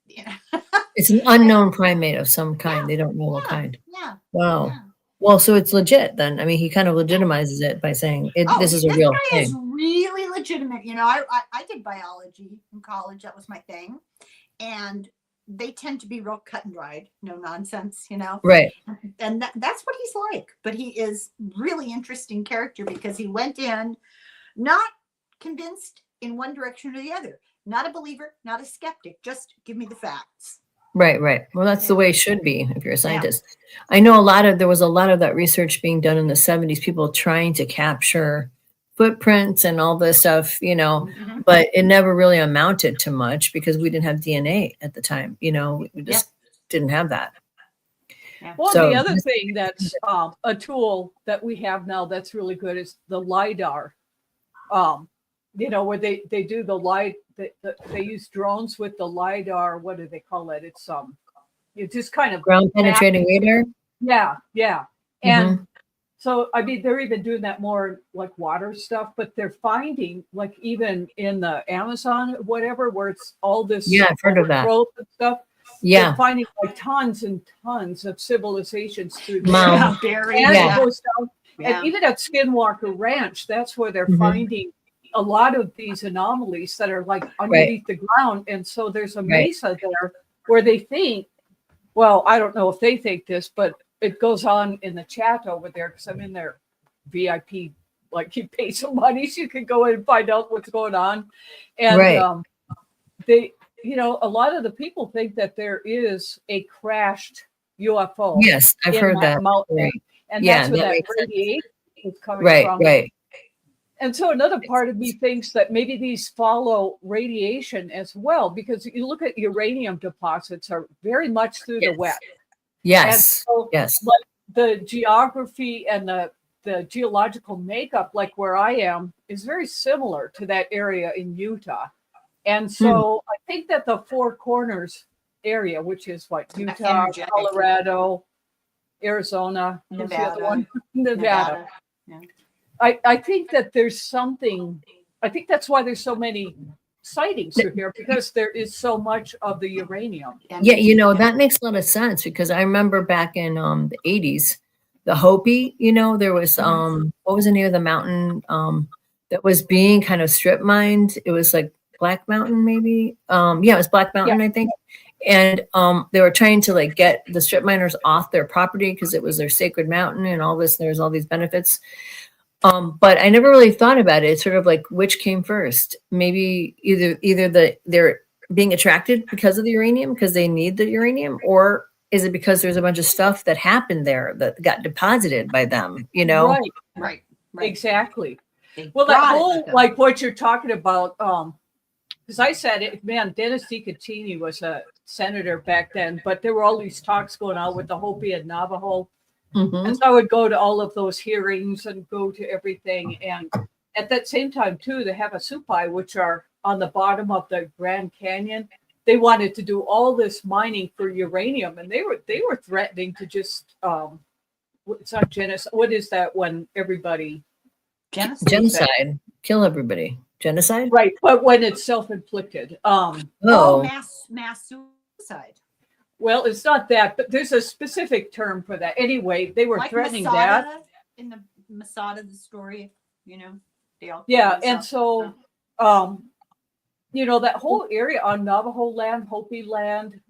Speaker 3: It's an unknown primate of some kind. They don't know what kind.
Speaker 5: yeah.
Speaker 3: Wow.
Speaker 5: Yeah.
Speaker 3: Well, so it's legit then. I mean, he kind of legitimizes it by saying this is a real
Speaker 5: guy is
Speaker 3: thing.
Speaker 5: really legitimate. I did biology in college. That was my thing. And they tend to be real cut and dried, no nonsense,
Speaker 3: Right.
Speaker 5: And that's what he's like. But he is really interesting character, because he went in not convinced in one direction or the other. Not a believer, not a skeptic. Just give me the facts.
Speaker 3: Right. Right. Well, that's the
Speaker 5: Yeah.
Speaker 3: way it should be if you're a scientist. I know there was a lot of that research being done in the 70s, people trying to capture footprints and all this stuff,
Speaker 5: Mhm.
Speaker 3: but it never really amounted to much because we didn't have DNA at the time. We just didn't have that.
Speaker 4: Well,
Speaker 3: So-
Speaker 4: the other thing that's a tool that we have now that's really good is the LiDAR. Where they do the light, they use drones with the LiDAR. What do they call it? It's just kind of
Speaker 3: Ground penetrating radar.
Speaker 4: Yeah. And so, I mean, they're even doing that more like water stuff, but they're finding, like, even in the Amazon, whatever, where it's all this
Speaker 3: I've heard of that.
Speaker 4: overgrowth and stuff.
Speaker 3: Yeah.
Speaker 4: They're finding like tons and tons of civilizations through there.
Speaker 3: Wow.
Speaker 4: And
Speaker 3: Yeah.
Speaker 4: it goes down.
Speaker 5: Yeah.
Speaker 4: And even at Skinwalker Ranch, that's where they're finding a lot of these anomalies that are like underneath the ground. And so there's a mesa there where they think, well, I don't know if they think this, but it goes on in the chat over there, because I'm in their VIP, like, you pay some money so you can go in and find out what's going on. And they, a lot of the people think that there is a crashed UFO.
Speaker 3: Yes, I've
Speaker 4: in
Speaker 3: heard that.
Speaker 4: mountain.
Speaker 3: Right.
Speaker 4: And
Speaker 3: Yeah,
Speaker 4: that's where
Speaker 3: that
Speaker 4: that
Speaker 3: makes sense.
Speaker 4: radiation is coming
Speaker 3: Right.
Speaker 4: from.
Speaker 3: Right.
Speaker 4: And so another part of me thinks that maybe these follow radiation as well, because you look at uranium deposits are very much through the wet.
Speaker 3: Yes.
Speaker 4: And so,
Speaker 3: Yes.
Speaker 4: like, the geography and the geological makeup, like where I am, is very similar to that area in Utah. And so I think that the Four Corners area, which is what, Utah,
Speaker 5: Energetic.
Speaker 4: Colorado, Arizona, who's the other one? Nevada.
Speaker 5: Yeah.
Speaker 4: I think that there's something, I think that's why there's so many sightings through here, because there is so much of the uranium.
Speaker 3: Yeah, that makes a lot of sense, because I remember back in the 80s, the Hopi, there was what was the name of the mountain that was being kind of strip mined? It was like Black Mountain, maybe. It was Black Mountain, I think. And they were trying to like get the strip miners off their property because it was their sacred mountain and all this. There's all these benefits. But I never really thought about it. It's sort of like, which came first? Maybe either they're being attracted because of the uranium, because they need the uranium, or is it because there's a bunch of stuff that happened there that got deposited by them?
Speaker 5: Right.
Speaker 4: Exactly.
Speaker 5: They
Speaker 4: Well, that
Speaker 5: brought it
Speaker 4: whole,
Speaker 5: with them.
Speaker 4: like what you're talking about, because I said it, man, Dennis DiCottini was a senator back then, but there were all these talks going on with the Hopi and Navajo. And so I would go to all of those hearings and go to everything. And at that same time, too, the Havasupai, which are on the bottom of the Grand Canyon, they wanted to do all this mining for uranium, and they were threatening to just it's not genocide. What is that when everybody
Speaker 3: Genocide, kill everybody. Genocide,
Speaker 4: right? But when it's self-inflicted.
Speaker 5: Mass suicide.
Speaker 4: Well, it's not that, but there's a specific term for that. Anyway, they were
Speaker 5: Like
Speaker 4: threatening
Speaker 5: Masada,
Speaker 4: that.
Speaker 5: in the Masada, the story, they all.
Speaker 4: Yeah, and so you know, that whole area on Navajo land, Hopi land,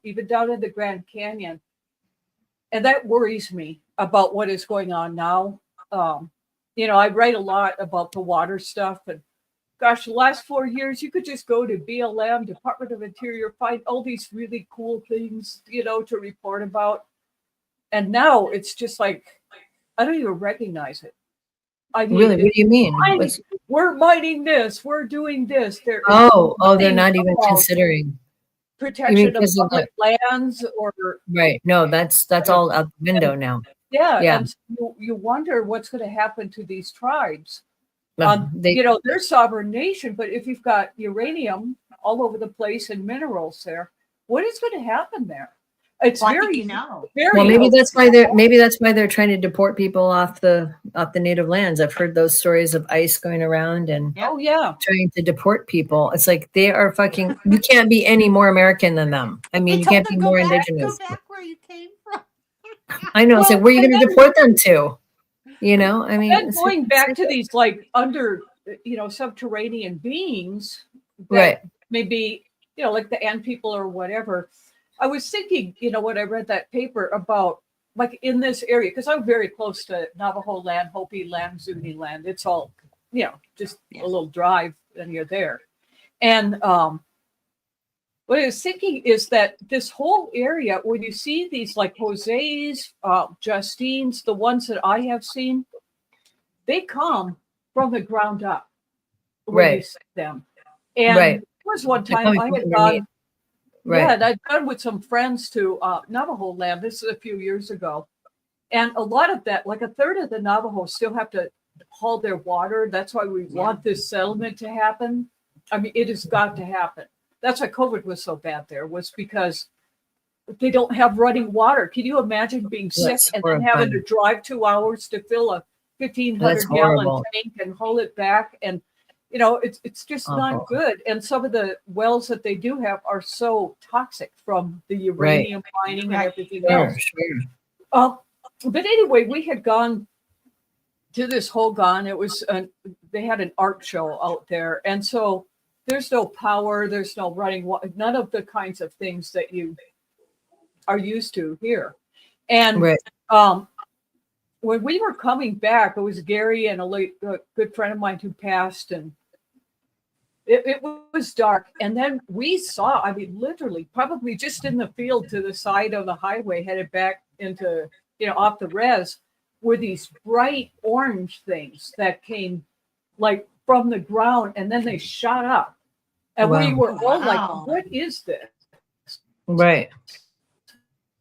Speaker 4: even down in the Grand Canyon. And that worries me about what is going on now. You know, I write a lot about the water stuff, and gosh, the last 4 years, you could just go to BLM, Department of Interior, find all these really cool things, you know, to report about. And now it's just like, I don't even recognize it. I mean,
Speaker 3: Really? What do you mean?
Speaker 4: we're mining this, we're doing this. They're
Speaker 3: They're not even considering
Speaker 4: protection of
Speaker 3: because of
Speaker 4: public lands or
Speaker 3: right. No, that's all out the window now. Yeah.
Speaker 4: And so you wonder what's going to happen to these tribes.
Speaker 3: They,
Speaker 4: You know, they're sovereign nation, but if you've got uranium all over the place and minerals there, what is going to happen there? It's
Speaker 5: Well, I
Speaker 4: very,
Speaker 5: think you know.
Speaker 4: very.
Speaker 3: well, maybe that's why they're trying to deport people off the native lands. I've heard those stories of ICE going around and
Speaker 4: Oh yeah,
Speaker 3: trying to deport people. It's like they are fucking. You can't be any more American than them. I mean,
Speaker 5: They
Speaker 3: you
Speaker 5: told
Speaker 3: can't
Speaker 5: them,
Speaker 3: be
Speaker 5: go
Speaker 3: more
Speaker 5: back,
Speaker 3: indigenous.
Speaker 5: Go back where you came from.
Speaker 3: I know. It's
Speaker 4: Well,
Speaker 3: like, where are you
Speaker 4: and
Speaker 3: going to
Speaker 4: then-
Speaker 3: deport them to? You know, I mean,
Speaker 4: and
Speaker 3: it's
Speaker 4: going
Speaker 3: like-
Speaker 4: back to these like under, you know, subterranean beings that
Speaker 3: Right.
Speaker 4: maybe, you know, like the ant people or whatever. I was thinking, you know, when I read that paper about like in this area, because I'm very close to Navajo land, Hopi land, Zuni land. It's all, you know, just a little drive and you're there. And what I was thinking is that this whole area, when you see these like Jose's, Justine's, the ones that I have seen, they come from the ground up when you
Speaker 3: Right.
Speaker 4: see them. And
Speaker 3: Right.
Speaker 4: there was one
Speaker 3: They're
Speaker 4: time
Speaker 3: coming
Speaker 4: I
Speaker 3: from
Speaker 4: had
Speaker 3: underneath.
Speaker 4: gone,
Speaker 3: Right.
Speaker 4: yeah, and I'd gone with some friends to Navajo land. This is a few years ago. And a lot of that, like a third of the Navajos still have to haul their water. That's why we want this settlement to happen. I mean, it has got to happen. That's why COVID was so bad there, was because they don't have running water. Can you imagine being sick
Speaker 3: That's
Speaker 4: and then having to drive 2 hours to fill a 1,500
Speaker 3: That's
Speaker 4: gallon
Speaker 3: horrible.
Speaker 4: tank and haul it back? And, you know, it's just not
Speaker 3: Awful.
Speaker 4: good. And some of the wells that they do have are so toxic from the uranium mining and everything else.
Speaker 3: Sure.
Speaker 4: But anyway, we had gone to this Hogan. It was they had an art show out there, and so there's no power, there's no running water, none of the kinds of things that you are used to here. And
Speaker 3: Right.
Speaker 4: when we were coming back, it was Gary and a good friend of mine who passed, and it was dark. And then we saw, I mean, literally, probably just in the field to the side of the highway, headed back into, you know, off the res, were these bright orange things that came like from the ground, and then they shot up. And we
Speaker 3: Wow.
Speaker 4: were all
Speaker 5: Wow.
Speaker 4: like, what is this?
Speaker 3: Right.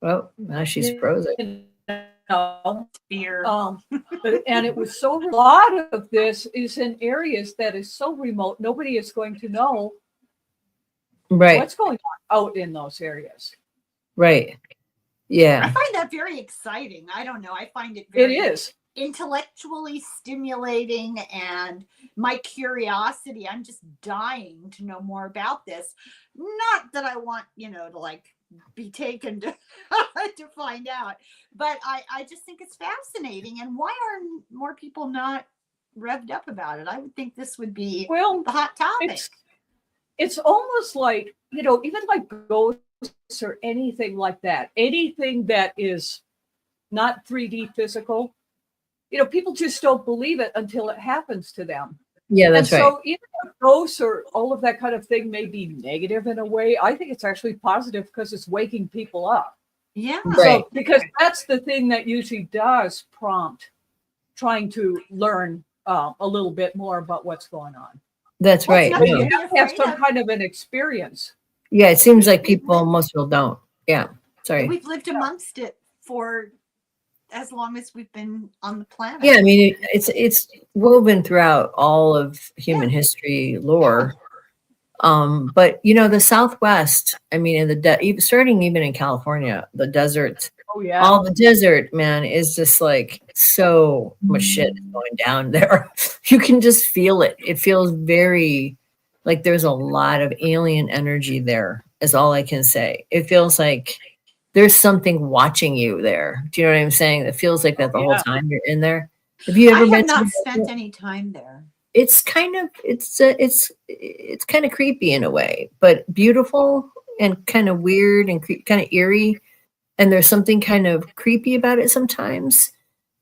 Speaker 3: Well, now she's frozen.
Speaker 4: You know,
Speaker 5: Fear.
Speaker 4: and it was so, a lot of this is in areas that is so remote, nobody is going to know
Speaker 3: Right.
Speaker 4: what's going on out in those areas.
Speaker 3: Right.
Speaker 5: I
Speaker 3: Yeah.
Speaker 5: find that very exciting. I don't know. I find it
Speaker 4: It
Speaker 5: very
Speaker 4: is.
Speaker 5: intellectually stimulating, and my curiosity, I'm just dying to know more about this. Not that I want, you know, to like be taken to to find out, but I just think it's fascinating. And why are more people not revved up about it? I would think this would be
Speaker 4: Well,
Speaker 5: the hot topic.
Speaker 4: it's almost like, you know, even like ghosts or anything like that, anything that is not 3D physical, you know, people just don't believe it until it happens to them.
Speaker 3: Yeah, that's
Speaker 4: and
Speaker 3: right.
Speaker 4: so even if ghosts or all of that kind of thing may be negative in a way, I think it's actually positive because it's waking people up.
Speaker 5: Yeah.
Speaker 3: Right.
Speaker 4: So because that's the thing that usually does prompt trying to learn a little bit more about what's going on.
Speaker 3: That's
Speaker 5: Well,
Speaker 3: right.
Speaker 5: it's
Speaker 4: But
Speaker 5: nothing
Speaker 3: No.
Speaker 4: you
Speaker 5: to be
Speaker 4: have to have
Speaker 5: afraid
Speaker 4: some
Speaker 5: of.
Speaker 4: kind of an experience.
Speaker 3: Yeah, it seems like most people don't. Yeah. Sorry.
Speaker 5: We've lived amongst it for as long as we've been on the planet.
Speaker 3: Yeah, I mean, it's woven throughout all of human history lore. But you know, the Southwest, I mean, in the starting even in California, the desert,
Speaker 4: Oh yeah.
Speaker 3: all the desert, man, is just like so much shit is going down there. You can just feel it. It feels very like there's a lot of alien energy there, is all I can say. It feels like there's something watching you there. Do you know what I'm saying? It feels like that the whole
Speaker 4: Yeah.
Speaker 3: time you're in there. Have you
Speaker 5: I
Speaker 3: ever
Speaker 5: have
Speaker 3: been
Speaker 5: not
Speaker 3: to
Speaker 5: spent any time there.
Speaker 3: it's kind of it's kind of creepy in a way, but beautiful and kind of weird and kind of eerie. And there's something kind of creepy about it sometimes,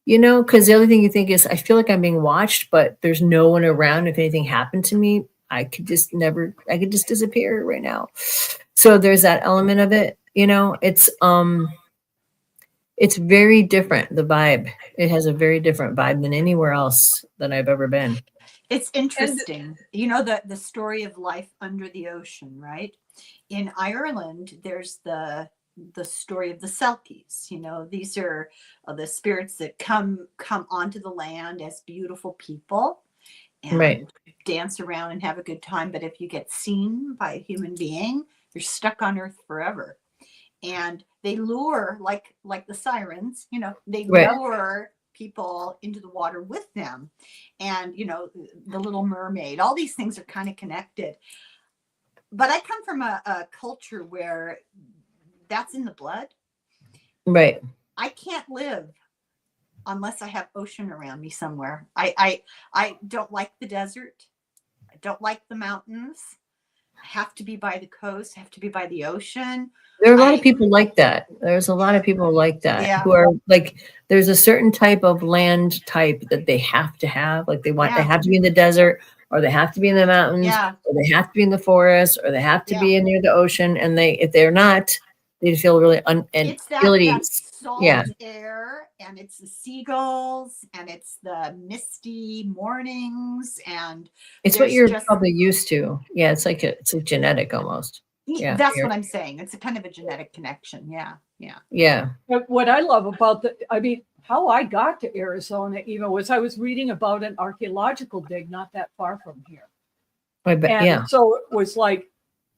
Speaker 3: because the other thing you think is, I feel like I'm being watched, but there's no one around. If anything happened to me, I could just disappear right now. So there's that element of it, it's very different. The vibe, it has a very different vibe than anywhere else that I've ever been.
Speaker 5: It's interesting. The story of life under the ocean, right? In Ireland, there's the story of the Selkies. These are the spirits that come onto the land as beautiful people and
Speaker 3: Right.
Speaker 5: dance around and have a good time. But if you get seen by a human being, you're stuck on Earth forever. And they lure, like the sirens, they
Speaker 3: Right.
Speaker 5: lure people into the water with them. And, the Little Mermaid, all these things are kind of connected. But I come from a culture where that's in the blood.
Speaker 3: Right.
Speaker 5: I can't live unless I have ocean around me somewhere. I don't like the desert. I don't like the mountains. I have to be by the coast, have to be by the ocean.
Speaker 3: There are a lot of people like that. There's a lot of people like that who are like, there's a certain type of land type that they have to have. Like they have to be in the desert, or they have to be in the mountains, or they have to be in the forest, or they have to be near the ocean. And if they're not, they feel really
Speaker 5: it's that salt air, and it's the seagulls, and it's the misty mornings, and
Speaker 3: it's what you're probably used to. Yeah, it's like it's a genetic almost. Yeah,
Speaker 5: that's what I'm saying. It's a kind of a genetic connection.
Speaker 3: Yeah.
Speaker 4: But what I love about how I got to Arizona even was I was reading about an archaeological dig not that far from here.
Speaker 3: I bet,
Speaker 4: so it was like,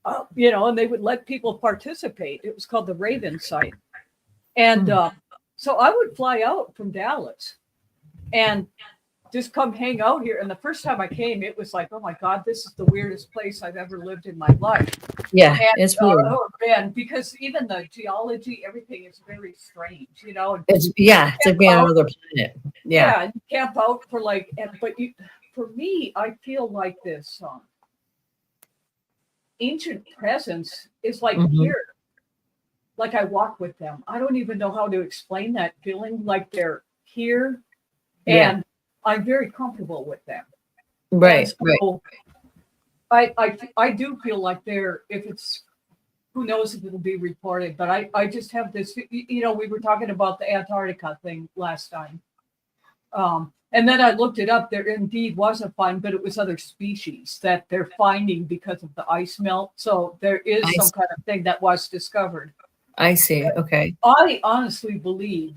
Speaker 4: and they would let people participate. It was called the Raven Site. And so I would fly out from Dallas and just come hang out here. And the first time I came, it was like, oh my God, this is the weirdest place I've ever lived in my life.
Speaker 3: Yeah,
Speaker 4: and,
Speaker 3: it's weird.
Speaker 4: Oh man, because even the geology, everything is very strange,
Speaker 3: It's like being on another planet. Yeah,
Speaker 4: you camp out for for me, I feel like this ancient presence is like here. Like I walk with them. I don't even know how to explain that feeling, like they're here, and I'm very comfortable with them.
Speaker 3: Right.
Speaker 4: Right. I do feel like if it's, who knows if it'll be reported, but I just have this, we were talking about the Antarctica thing last time. And then I looked it up. There indeed was a find, but it was other species that they're finding because of the ice melt. So there is some kind of thing that was discovered.
Speaker 3: I see. Okay.
Speaker 4: I honestly believe,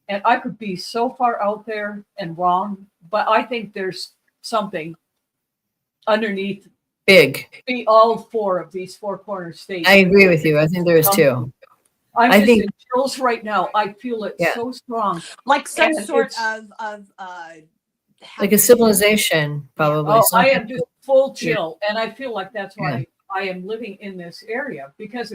Speaker 4: and I could be so far out there and wrong, but I think there's something underneath all four of these four corner states.
Speaker 3: I agree with you. I think there is too.
Speaker 4: I think in chills right now. I feel it so strong,
Speaker 5: like some sort of
Speaker 3: like a civilization, probably.
Speaker 4: I am just full chill, and I feel like that's why I am living in this area, because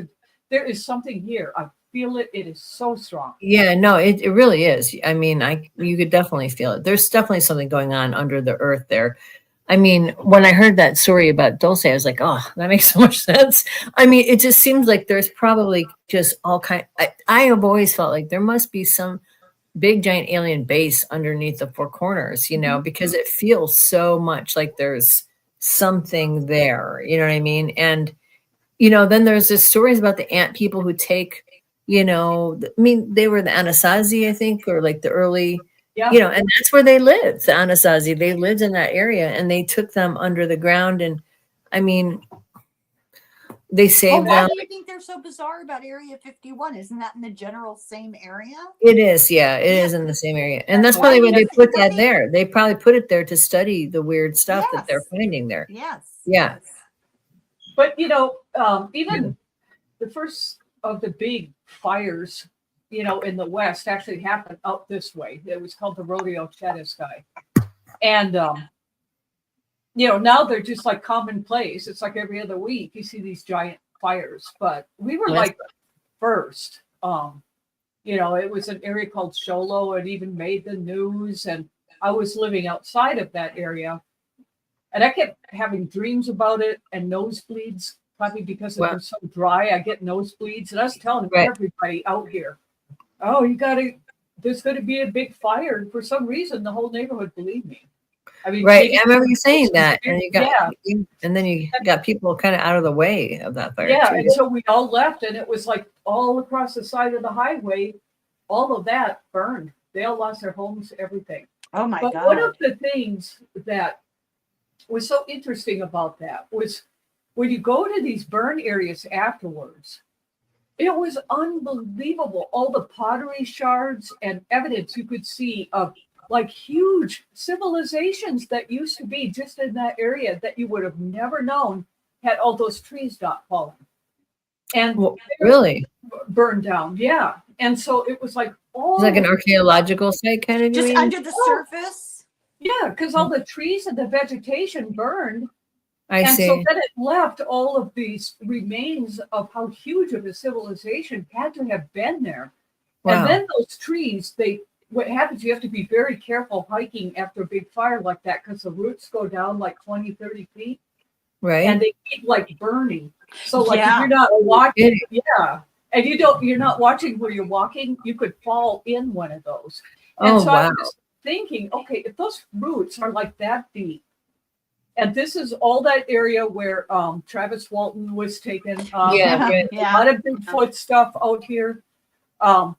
Speaker 4: there is something here. I feel it. It is so strong.
Speaker 3: Yeah, no, it really is. I mean, you could definitely feel it. There's definitely something going on under the earth there. I mean, when I heard that story about Dulce, I was like, oh, that makes so much sense. I mean, it just seems like there's probably just all kind. I have always felt like there must be some big giant alien base underneath the four corners, because it feels so much like there's something there. You know what I mean? And then there's this stories about the ant people who take, they were the Anasazi, I think, or like the early.
Speaker 4: Yeah.
Speaker 3: And that's where they lived, the Anasazi. They lived in that area, and they took them under the ground. And I mean, they saved them.
Speaker 5: Why do you think they're so bizarre about Area 51? Isn't that in the general same area?
Speaker 3: It is, it is in the same area. And that's probably why they put that there. They probably put it there to study the weird stuff that they're finding there.
Speaker 5: Yes.
Speaker 3: Yeah.
Speaker 4: But, even the first of the big fires, in the West actually happened out this way. It was called the Rodeo Chediskai. And, now they're just like commonplace. It's like every other week you see these giant fires. But we were like first. It was an area called Sholo. It even made the news. And I was living outside of that area. And I kept having dreams about it and nosebleeds, probably because it
Speaker 3: Wow.
Speaker 4: was so dry. I get nosebleeds. And I was telling
Speaker 3: Right.
Speaker 4: everybody out here, oh, there's going to be a big fire. And for some reason, the whole neighborhood believed me. I mean,
Speaker 3: Right.
Speaker 4: maybe
Speaker 3: I remember you saying that. And
Speaker 4: yeah.
Speaker 3: and then you got people kind of out of the way of that fire.
Speaker 4: Yeah,
Speaker 3: too.
Speaker 4: and so we all left, and it was like all across the side of the highway, all of that burned. They all lost their homes, everything.
Speaker 5: Oh my
Speaker 4: But
Speaker 5: God.
Speaker 4: one of the things that was so interesting about that was when you go to these burn areas afterwards, it was unbelievable. All the pottery shards and evidence you could see of like huge civilizations that used to be just in that area that you would have never known had all those trees not fallen. And
Speaker 3: Well, really?
Speaker 4: burned down. Yeah. And so it was like all
Speaker 3: It's like an archaeological site kind of.
Speaker 5: Just under the surface.
Speaker 4: yeah, because all the trees and the vegetation burned.
Speaker 3: I
Speaker 4: And
Speaker 3: see.
Speaker 4: so then it left all of these remains of how huge of a civilization had to have been there.
Speaker 3: Wow.
Speaker 4: And then those trees, what happens, you have to be very careful hiking after a big fire like that because the roots go down like 20, 30 feet
Speaker 3: Right.
Speaker 4: and they keep like burning. So like
Speaker 5: Yeah.
Speaker 4: if you're not watching,
Speaker 3: Kidding.
Speaker 4: yeah, and you're not watching where you're walking, you could fall in one of those. And
Speaker 3: Oh,
Speaker 4: so I
Speaker 3: wow.
Speaker 4: was thinking, okay, if those roots are like that deep, and this is all that area where Travis Walton was taken.
Speaker 3: Yeah, right.
Speaker 4: A lot of Bigfoot stuff out here. I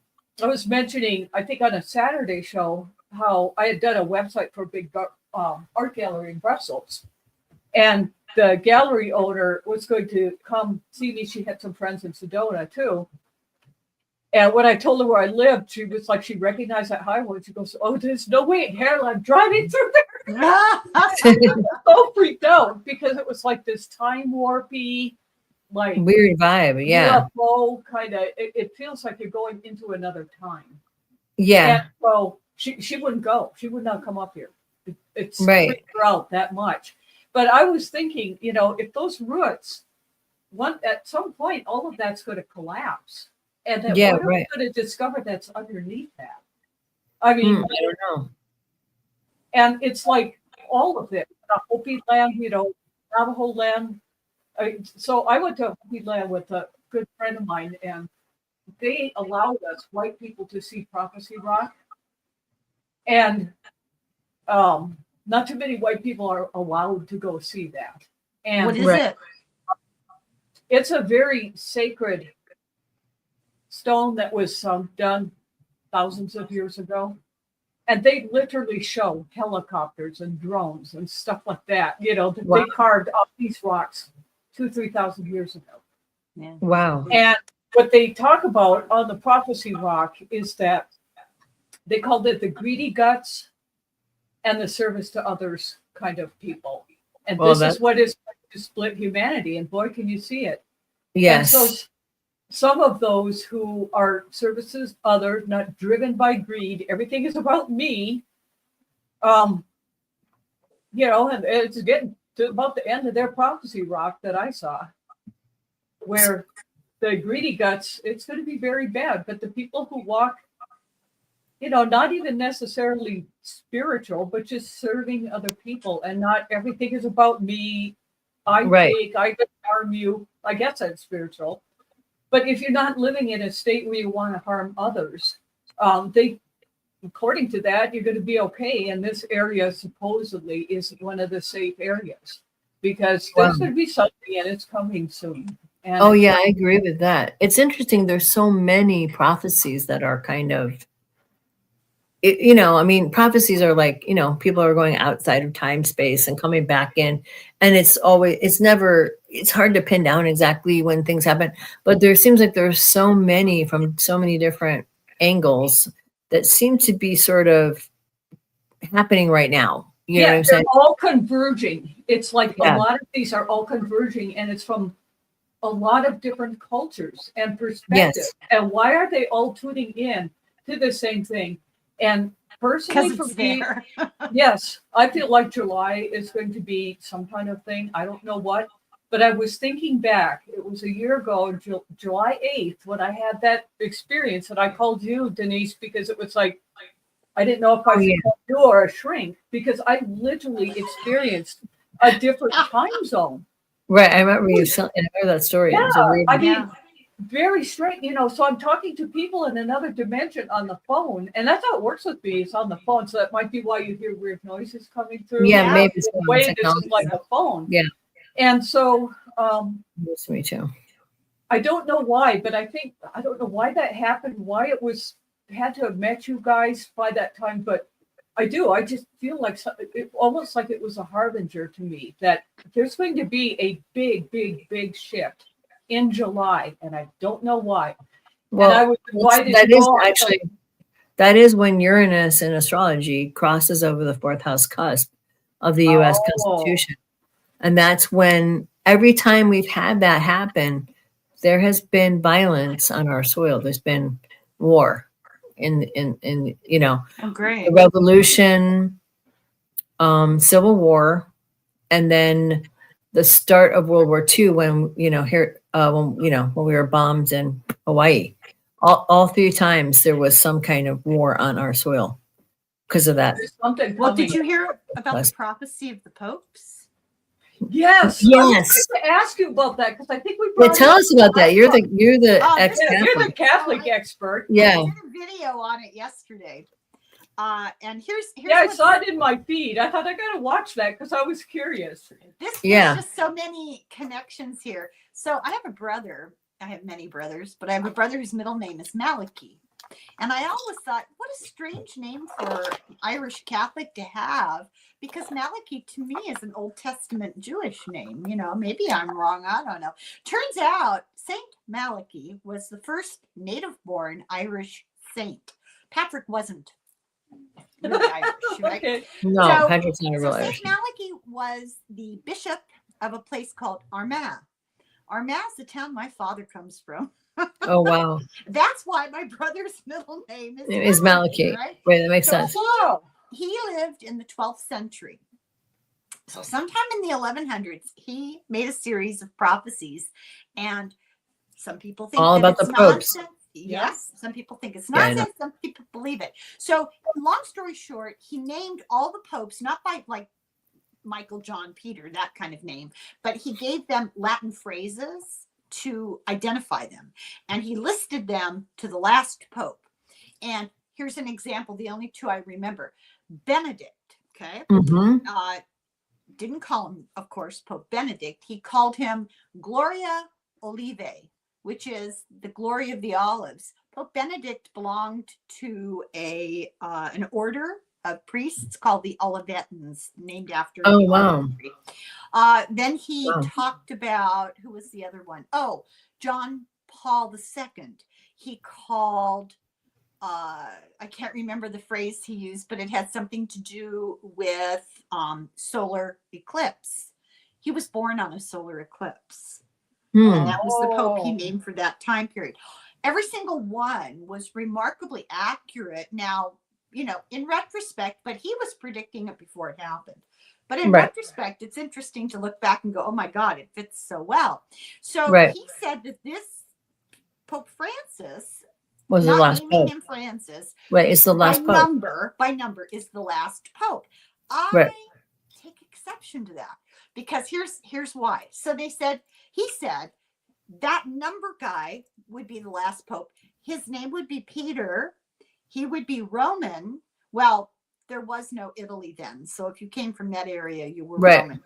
Speaker 4: was mentioning, I think on a Saturday show, how I had done a website for a big art gallery in Brussels. And the gallery owner was going to come see me. She had some friends in Sedona too. And when I told her where I lived, she was like, she recognized that highway. She goes, oh, there's no way in hell I'm driving through there. So freaked out because it was like this time warpy, like
Speaker 3: Weird vibe. Yeah.
Speaker 4: UFO kind of. It feels like you're going into another time.
Speaker 3: Yeah.
Speaker 4: And so she wouldn't go. She would not come up here. It's
Speaker 3: Right.
Speaker 4: freaked her out that much. But I was thinking, if those roots, at some point, all of that's going to collapse. And then
Speaker 3: Yeah,
Speaker 4: what are
Speaker 3: right.
Speaker 4: we going to discover that's underneath that? I mean,
Speaker 3: I don't know.
Speaker 4: and it's like all of it, the Hopi land, Navajo land. So I went to Hopi land with a good friend of mine, and they allowed us white people to see Prophecy Rock. And not too many white people are allowed to go see that. And
Speaker 5: What is
Speaker 3: Right.
Speaker 5: it?
Speaker 4: it's a very sacred stone that was done thousands of years ago. And they literally show helicopters and drones and stuff like that, that
Speaker 3: Wow.
Speaker 4: they carved off these rocks 2,000-3,000 years ago.
Speaker 5: Yeah.
Speaker 3: Wow.
Speaker 4: And what they talk about on the Prophecy Rock is that they called it the greedy guts and the service to others kind of people. And
Speaker 3: Well,
Speaker 4: this is what is going to split humanity. And boy, can you see it.
Speaker 3: Yes.
Speaker 4: And so some of those who are services others, not driven by greed, everything is about me. And it's getting to about the end of their Prophecy Rock that I saw, where the greedy guts, it's going to be very bad. But the people who walk, not even necessarily spiritual, but just serving other people, and not everything is about me. I can harm you. I guess that's spiritual. But if you're not living in a state where you want to harm others, according to that, you're going to be okay. And this area supposedly is one of the safe areas because there's going to be something and it's coming soon. And
Speaker 3: Oh, yeah, I agree with that. It's interesting. There's so many prophecies that are kind of, prophecies are like, people are going outside of time, space and coming back in. And it's hard to pin down exactly when things happen. But there seems like there's so many from so many different angles that seem to be sort of happening right now. You know what I'm saying?
Speaker 4: They're all converging. It's like
Speaker 3: Yeah.
Speaker 4: a lot of these are all converging, and it's from a lot of different cultures and perspectives.
Speaker 3: Yes.
Speaker 4: And why are they all tuning in to the same thing? And personally,
Speaker 5: Because
Speaker 4: for
Speaker 5: it's
Speaker 4: me,
Speaker 5: there.
Speaker 4: yes, I feel like July is going to be some kind of thing. I don't know what, but I was thinking back. It was a year ago, July 8th, when I had that experience, and I called you, Denise, because it was like, I didn't know if I should call you or a shrink, because I literally experienced a different time zone.
Speaker 3: Right. I remember I heard that story. It was a
Speaker 4: Yeah,
Speaker 3: weird.
Speaker 4: I mean, very straight, so I'm talking to people in another dimension on the phone, and that's how it works with me. It's on the phone, so that might be why you hear weird noises coming through.
Speaker 3: Yeah, maybe
Speaker 4: the
Speaker 3: so.
Speaker 4: way this is like a phone.
Speaker 3: Yeah.
Speaker 4: And so
Speaker 3: Yes, me too.
Speaker 4: I don't know why, but I don't know why that happened, why it had to have met you guys by that time, but I just feel like almost like it was a harbinger to me that there's going to be a big, big, big shift in July, and I don't know why.
Speaker 3: Well,
Speaker 4: and I was invited
Speaker 3: that is when Uranus in astrology crosses over the 4th house cusp of the U.S. Constitution. And that's when every time we've had that happen, there has been violence on our soil. There's been war in
Speaker 5: great.
Speaker 3: the revolution, Civil War, and then the start of World War II when we were bombed in Hawaii. All 3 times there was some kind of war on our soil because of that.
Speaker 5: Well, did you hear about the prophecy of the popes?
Speaker 4: Yes. I was going to ask you about that because I think we brought
Speaker 3: tell us about that. You're the
Speaker 4: ex-Catholic. You're the Catholic expert.
Speaker 3: Yeah.
Speaker 5: I did a video on it yesterday. And here's
Speaker 4: I saw it in my feed. I thought I gotta watch that because I was curious.
Speaker 5: There's just so many connections here. So I have a brother. I have many brothers, but I have a brother whose middle name is Malachi. And I always thought, what a strange name for Irish Catholic to have, because Malachi to me is an Old Testament Jewish name. Maybe I'm wrong. I don't know. Turns out Saint Malachi was the first native-born Irish saint. Patrick wasn't really Irish, right?
Speaker 4: Okay.
Speaker 3: No, Patrick's not real Irish.
Speaker 5: Saint Malachi was the bishop of a place called Armagh. Armagh is the town my father comes from.
Speaker 3: Oh, wow.
Speaker 5: That's why my brother's middle name
Speaker 3: is Malachi.
Speaker 5: Right?
Speaker 3: Right, that makes sense.
Speaker 5: He lived in the 12th century. So sometime in the 1100s, he made a series of prophecies, and some people think
Speaker 3: all about the popes.
Speaker 5: Nonsense. Yes, some people think it's nonsense. Some people believe it. So, long story short, he named all the popes, not by like Michael, John, Peter, that kind of name, but he gave them Latin phrases to identify them, and he listed them to the last pope. And here's an example, the only 2 I remember. Benedict, okay? Didn't call him, of course, Pope Benedict. He called him Gloria Olivae, which is the glory of the olives. Pope Benedict belonged to an order of priests called the Olivetans, named after.
Speaker 3: Oh, wow.
Speaker 5: Then he talked about, who was the other one? Oh, John Paul II. He called, I can't remember the phrase he used, but it had something to do with solar eclipse. He was born on a solar eclipse. And that was the pope he named for that time period. Every single one was remarkably accurate. Now, in retrospect, but he was predicting it before it happened. But in retrospect, it's interesting to look back and go, oh my God, it fits so well. So he said that this Pope Francis
Speaker 3: was the last pope.
Speaker 5: Him Francis.
Speaker 3: Right, it's the last pope.
Speaker 5: By number is the last pope. I take exception to that because here's why. So he said that number guy would be the last pope. His name would be Peter. He would be Roman. Well, there was no Italy then. So if you came from that area, you were Roman.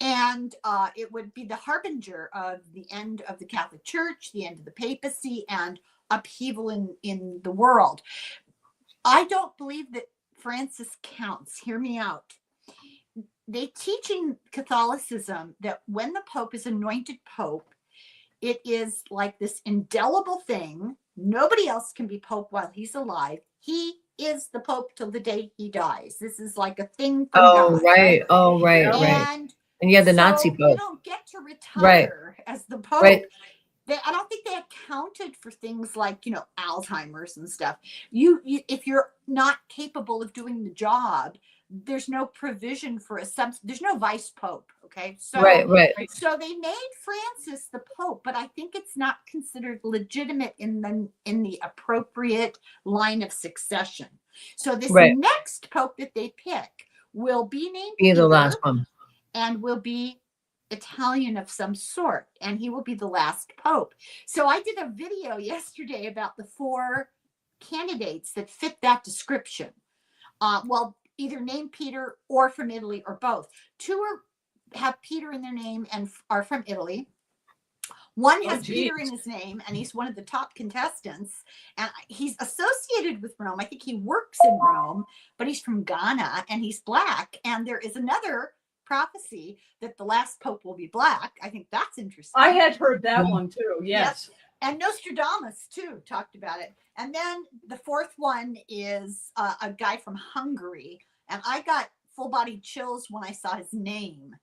Speaker 5: And it would be the harbinger of the end of the Catholic Church, the end of the papacy, and upheaval in the world. I don't believe that Francis counts. Hear me out. They teach in Catholicism that when the Pope is anointed Pope, it is like this indelible thing. Nobody else can be Pope while he's alive. He is the Pope till the day he dies. This is like a thing from God.
Speaker 3: Right. Oh, right, and you had the Nazi Pope.
Speaker 5: You don't get to retire as the Pope.
Speaker 3: Right.
Speaker 5: I don't think they accounted for things like, Alzheimer's and stuff. If you're not capable of doing the job, there's no provision for there's no vice pope. Okay. So, so they made Francis the Pope, but I think it's not considered legitimate in the appropriate line of succession. So this next Pope that they pick will be named
Speaker 3: the last one.
Speaker 5: and will be Italian of some sort, and he will be the last pope. So I did a video yesterday about the 4 candidates that fit that description. Well, either named Peter or from Italy or both. 2 have Peter in their name and are from Italy. One has Peter in his name, and he's one of the top contestants. And he's associated with Rome. I think he works in Rome, but he's from Ghana, and he's black. And there is another prophecy that the last pope will be black. I think that's interesting.
Speaker 4: I had heard that one too. Yes.
Speaker 5: And Nostradamus too talked about it. And then the 4th one is a guy from Hungary. And I got full body chills when I saw his name.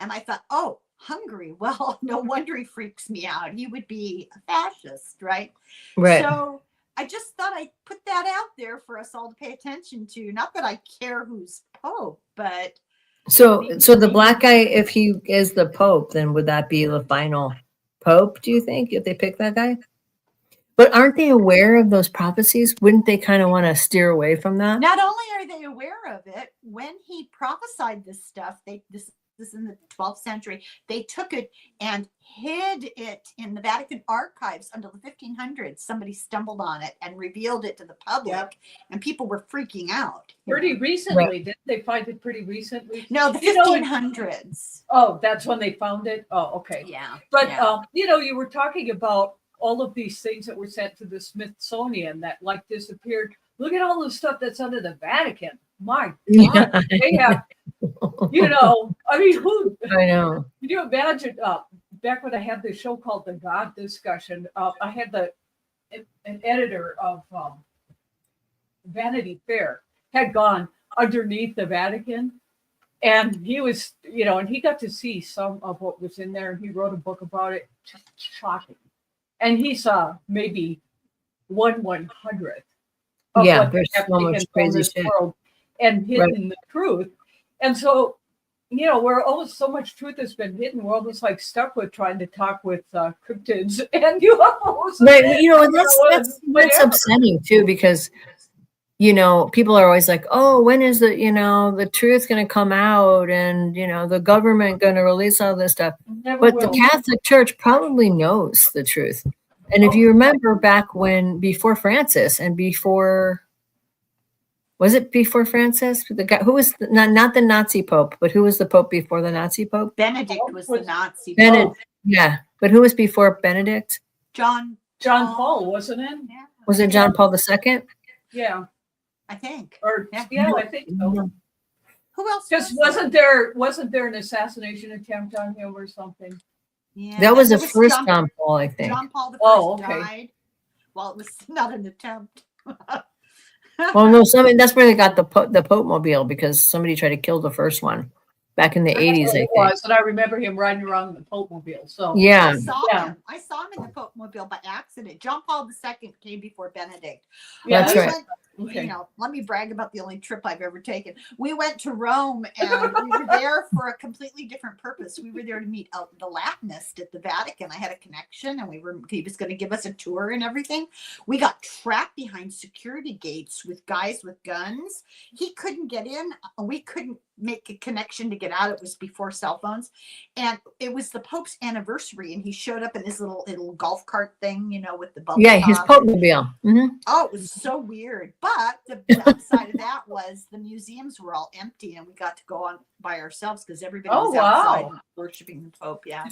Speaker 5: And I thought, oh, Hungary. Well, no wonder he freaks me out. He would be a fascist, right?
Speaker 3: Right.
Speaker 5: So I just thought I'd put that out there for us all to pay attention to. Not that I care who's pope, but
Speaker 3: So the black guy, if he is the pope, then would that be the final pope, do you think, if they pick that guy? But aren't they aware of those prophecies? Wouldn't they kind of want to steer away from that?
Speaker 5: not only are they aware of it, when he prophesied this stuff, this is in the 12th century, they took it and hid it in the Vatican archives until the 1500s. Somebody stumbled on it and revealed it to the public, and people were freaking out.
Speaker 4: Pretty recently. Didn't they find it pretty recently?
Speaker 5: No, the 1500s.
Speaker 4: Oh, that's when they found it? Oh, okay.
Speaker 5: Yeah.
Speaker 4: But,
Speaker 5: yeah.
Speaker 4: You were talking about all of these things that were sent to the Smithsonian that like disappeared. Look at all the stuff that's under the Vatican. My God, they have, I mean, who?
Speaker 3: I know.
Speaker 4: Can you imagine? Back when I had this show called The God Discussion, I had an editor of Vanity Fair had gone underneath the Vatican, and he was, and he got to see some of what was in there, and he wrote a book about it. Just shocking. And he saw maybe 1/100th of
Speaker 3: Yeah,
Speaker 4: what
Speaker 3: there's so
Speaker 4: happening
Speaker 3: much
Speaker 4: in
Speaker 3: crazy
Speaker 4: this
Speaker 3: shit.
Speaker 4: world and hidden the truth. And so, where almost so much truth has been hidden, we're almost like stuck with trying to talk with cryptids and UFOs.
Speaker 3: Right. That's upsetting too, because people are always like, oh, when is the truth going to come out, and the government going to release all this stuff? But the Catholic Church probably knows the truth. And if you remember back before Francis and was it before Francis? The guy who was not the Nazi Pope, but who was the Pope before the Nazi Pope?
Speaker 5: Benedict was the Nazi
Speaker 3: Benedict.
Speaker 5: Pope.
Speaker 3: Yeah. But who was before Benedict?
Speaker 5: John
Speaker 4: Paul, wasn't it?
Speaker 5: Yeah.
Speaker 3: Was it John Paul II?
Speaker 4: Yeah.
Speaker 5: I think.
Speaker 4: I think so.
Speaker 5: Who else?
Speaker 4: Because wasn't there an assassination attempt on him or something?
Speaker 5: Yeah,
Speaker 3: that was the first John Paul, I think.
Speaker 5: John Paul I died. Well, it was not an attempt.
Speaker 3: Well, no, that's where they got the Pope mobile, because somebody tried to kill the first one back in the 80s, I think.
Speaker 4: And I remember him riding around in the Pope mobile. So
Speaker 3: yeah,
Speaker 5: I saw him in the Pope mobile by accident. John Paul II came before Benedict.
Speaker 3: Yeah, that's right.
Speaker 5: Okay. Let me brag about the only trip I've ever taken. We went to Rome, and we were there for a completely different purpose. We were there to meet the Latinist at the Vatican. I had a connection, and he was going to give us a tour and everything. We got trapped behind security gates with guys with guns. He couldn't get in. We couldn't make a connection to get out. It was before cell phones, and it was the Pope's anniversary, and he showed up in his little golf cart thing, with the bubble.
Speaker 3: Yeah, his Pope mobile. Mm-hmm.
Speaker 5: Oh, it was so weird. But the upside of that was the museums were all empty, and we got to go on by ourselves because everybody was outside worshiping the Pope. Yeah.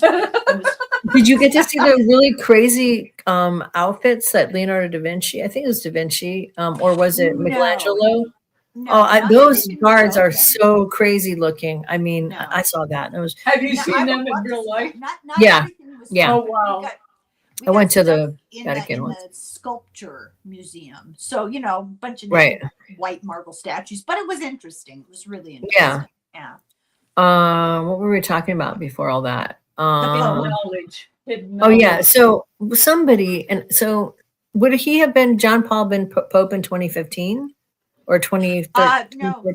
Speaker 3: Did you get to see the really crazy outfits that Leonardo da Vinci? I think it was da Vinci, or was it Michelangelo? No, those guards are so crazy looking. I mean, I saw that.
Speaker 4: Have you seen them in real life?
Speaker 5: Not
Speaker 3: yeah.
Speaker 4: Oh, wow.
Speaker 3: I went to the Vatican
Speaker 5: once. The sculpture museum. So, a bunch of white marble statues, but it was interesting. It was really interesting. Yeah.
Speaker 3: What were we talking about before all that?
Speaker 4: Knowledge.
Speaker 3: Oh, yeah. So somebody, would he have been, John Paul been Pope in 2015 or 2013?
Speaker 5: No,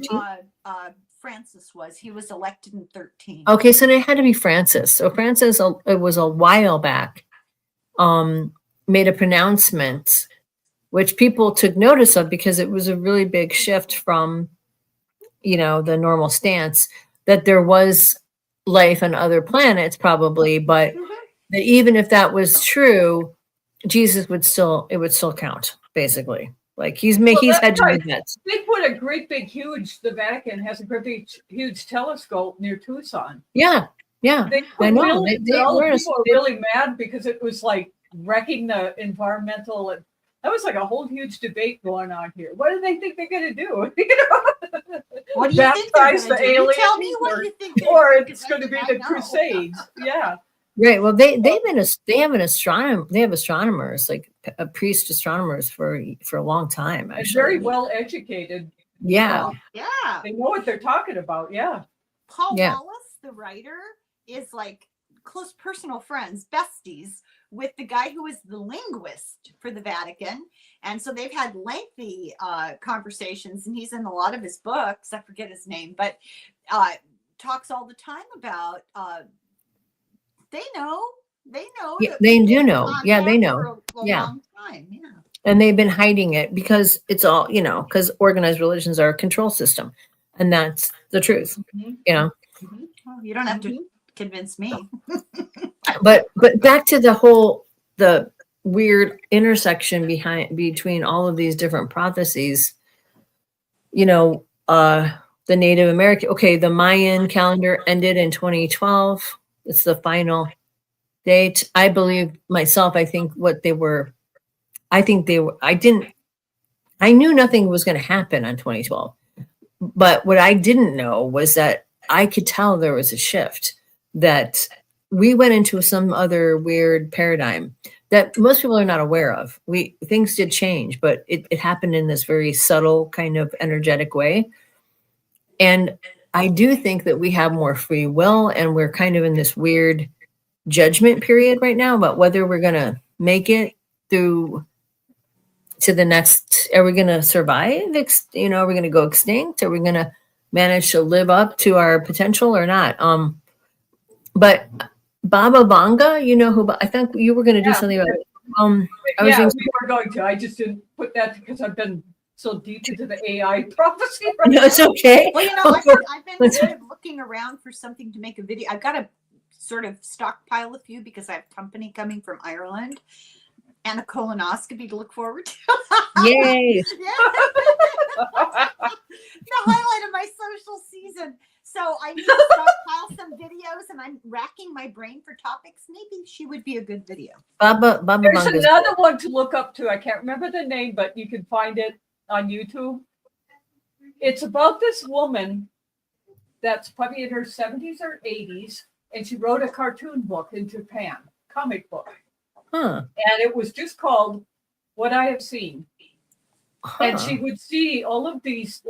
Speaker 5: Francis was. He was elected in 13.
Speaker 3: Okay, so it had to be Francis. So Francis, it was a while back, made a pronouncement, which people took notice of because it was a really big shift from, the normal stance, that there was life on other planets, probably, but that even if that was true, Jesus would still, it would still count, basically. Like he's
Speaker 4: that's
Speaker 3: hedging
Speaker 4: right.
Speaker 3: his bets.
Speaker 4: They put a great big huge. The Vatican has a great big huge telescope near Tucson.
Speaker 3: Yeah, yeah.
Speaker 4: They
Speaker 3: I know.
Speaker 4: really, all the people are
Speaker 3: they-
Speaker 4: really mad because it was like wrecking the environmental. That was like a whole huge debate going on here. What do they think they're going to do?
Speaker 5: What do you think they're
Speaker 4: Baptize
Speaker 5: gonna
Speaker 4: the
Speaker 5: do? You tell
Speaker 4: aliens
Speaker 5: me what you think.
Speaker 4: or
Speaker 5: they're
Speaker 4: it's going to be
Speaker 5: I
Speaker 4: the
Speaker 5: know.
Speaker 4: Crusades. Yeah.
Speaker 3: Right. Well, they have an astronomer. They have astronomers, like a priest astronomers for a long time.
Speaker 4: And
Speaker 3: Actually,
Speaker 4: very well educated.
Speaker 3: Yeah.
Speaker 5: Yeah.
Speaker 4: They know what they're talking about. Yeah.
Speaker 5: Paul
Speaker 3: Yeah.
Speaker 5: Wallace, the writer, is like close personal friends, besties with the guy who is the linguist for the Vatican. And so they've had lengthy conversations, and he's in a lot of his books. I forget his name, but talks all the time about they know.
Speaker 3: Yeah,
Speaker 5: that
Speaker 3: they
Speaker 5: we've
Speaker 3: do
Speaker 5: been in
Speaker 3: know. Yeah, they
Speaker 5: contact
Speaker 3: know.
Speaker 5: for a
Speaker 3: Yeah.
Speaker 5: long time. Yeah.
Speaker 3: And they've been hiding it because it's all, because organized religions are a control system, and that's the truth.
Speaker 5: Well, you don't have to convince me.
Speaker 3: But back to the weird intersection between all of these different prophecies. The Native American. Okay, the Mayan calendar ended in 2012. It's the final date. I believe myself. I think they were. I knew nothing was going to happen on 2012. But what I didn't know was that I could tell there was a shift, that we went into some other weird paradigm that most people are not aware of. Things did change, but it happened in this very subtle kind of energetic way. And I do think that we have more free will, and we're kind of in this weird judgment period right now about whether we're going to make it through to the next. Are we going to survive? Are we going to go extinct? Are we going to manage to live up to our potential or not? But Baba Vanga, who I think you were going to do something about it.
Speaker 4: We were going to. I just didn't put that because I've been so deep into the AI prophecy. Right
Speaker 3: No, it's okay.
Speaker 5: Well, I've been sort of looking around for something to make a video. I've got to sort of stockpile a few because I have company coming from Ireland and a colonoscopy to look forward to.
Speaker 3: Yay.
Speaker 5: The highlight of my social season. So I need to stockpile some videos, and I'm racking my brain for topics. Maybe she would be a good video.
Speaker 3: Baba
Speaker 4: There's
Speaker 3: Vanga's
Speaker 4: another one to look up to. I can't remember the name, but you can find it on YouTube. It's about this woman that's probably in her 70s or 80s, and she wrote a cartoon book in Japan, comic book.
Speaker 3: Huh.
Speaker 4: And it was just called What I Have Seen.
Speaker 3: Huh.
Speaker 4: And she would see all of these,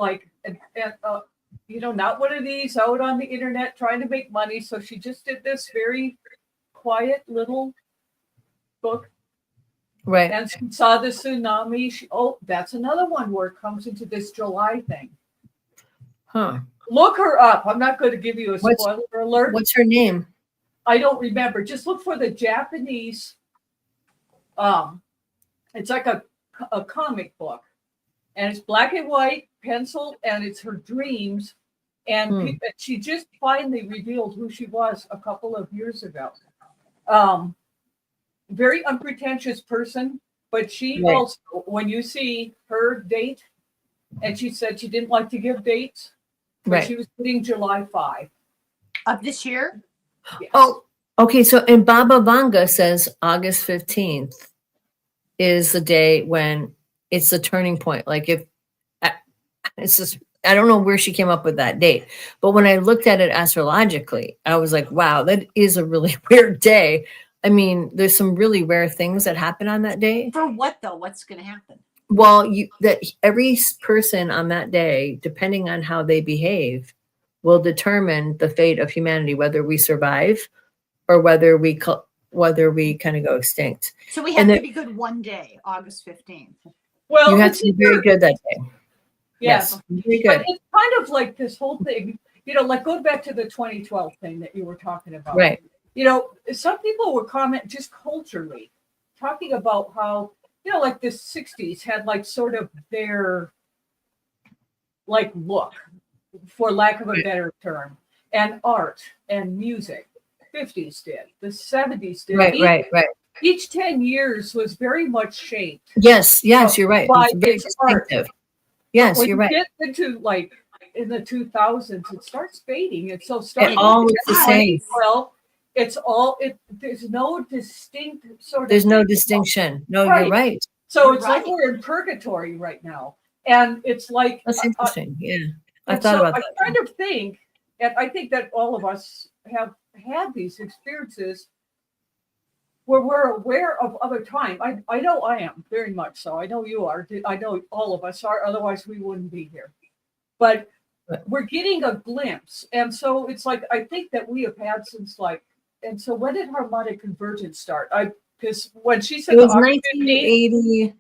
Speaker 4: not one of these out on the internet trying to make money. So she just did this very quiet little book.
Speaker 3: Right.
Speaker 4: And she saw the tsunami. That's another one where it comes into this July thing.
Speaker 3: Huh.
Speaker 4: Look her up. I'm not going to give you a spoiler alert.
Speaker 3: What's her name?
Speaker 4: I don't remember. Just look for the Japanese. It's like a comic book, and it's black and white, pencil, and it's her dreams. And she just finally revealed who she was a couple of years ago. Very unpretentious person, but she also, when you see her date, and she said she didn't like to give dates, but she was putting July 5
Speaker 5: of this year.
Speaker 4: Yes.
Speaker 3: Oh, okay. So, and Baba Vanga says August 15th is the day when it's the turning point. Like it's just, I don't know where she came up with that date, but when I looked at it astrologically, I was like, wow, that is a really weird day. I mean, there's some really rare things that happen on that day.
Speaker 5: For what though? What's going to happen?
Speaker 3: Well, that every person on that day, depending on how they behave, will determine the fate of humanity, whether we survive or whether we kind of go extinct.
Speaker 5: So we have to be good one day, August 15th.
Speaker 3: Well, you have to be very good that day.
Speaker 4: Yes,
Speaker 3: very good.
Speaker 4: But it's kind of like this whole thing, like go back to the 2012 thing that you were talking about.
Speaker 3: Right.
Speaker 4: Some people would comment just culturally, talking about how, like the 60s had like sort of their like look, for lack of a better term. and art and music. 50s did, the 70s did.
Speaker 3: Right.
Speaker 4: Each 10 years was very much shaped.
Speaker 3: Yes, you're right.
Speaker 4: By
Speaker 3: It's very
Speaker 4: its art.
Speaker 3: distinctive. Yes,
Speaker 4: When
Speaker 3: you're
Speaker 4: you
Speaker 3: right.
Speaker 4: get into like in the 2000s, it starts fading. And so
Speaker 3: It
Speaker 4: starting
Speaker 3: all
Speaker 4: with
Speaker 3: was the same.
Speaker 4: 2012, it's all there's no distinct sort of
Speaker 3: There's no
Speaker 4: thing.
Speaker 3: distinction. No,
Speaker 4: Right.
Speaker 3: you're right.
Speaker 4: So
Speaker 5: You're
Speaker 4: it's like
Speaker 5: right.
Speaker 4: we're in purgatory right now. And it's like
Speaker 3: That's interesting. Yeah. I
Speaker 4: and
Speaker 3: thought
Speaker 4: so
Speaker 3: about
Speaker 4: I
Speaker 3: that.
Speaker 4: kind of think, and I think that all of us have had these experiences where we're aware of other time. I know I am very much so. I know you are. I know all of us are. Otherwise, we wouldn't be here. But we're getting a glimpse. And so it's like, I think that we have had since like, and so when did harmonic convergence start? Because when she said
Speaker 3: It was
Speaker 4: the Oxford
Speaker 3: 1980.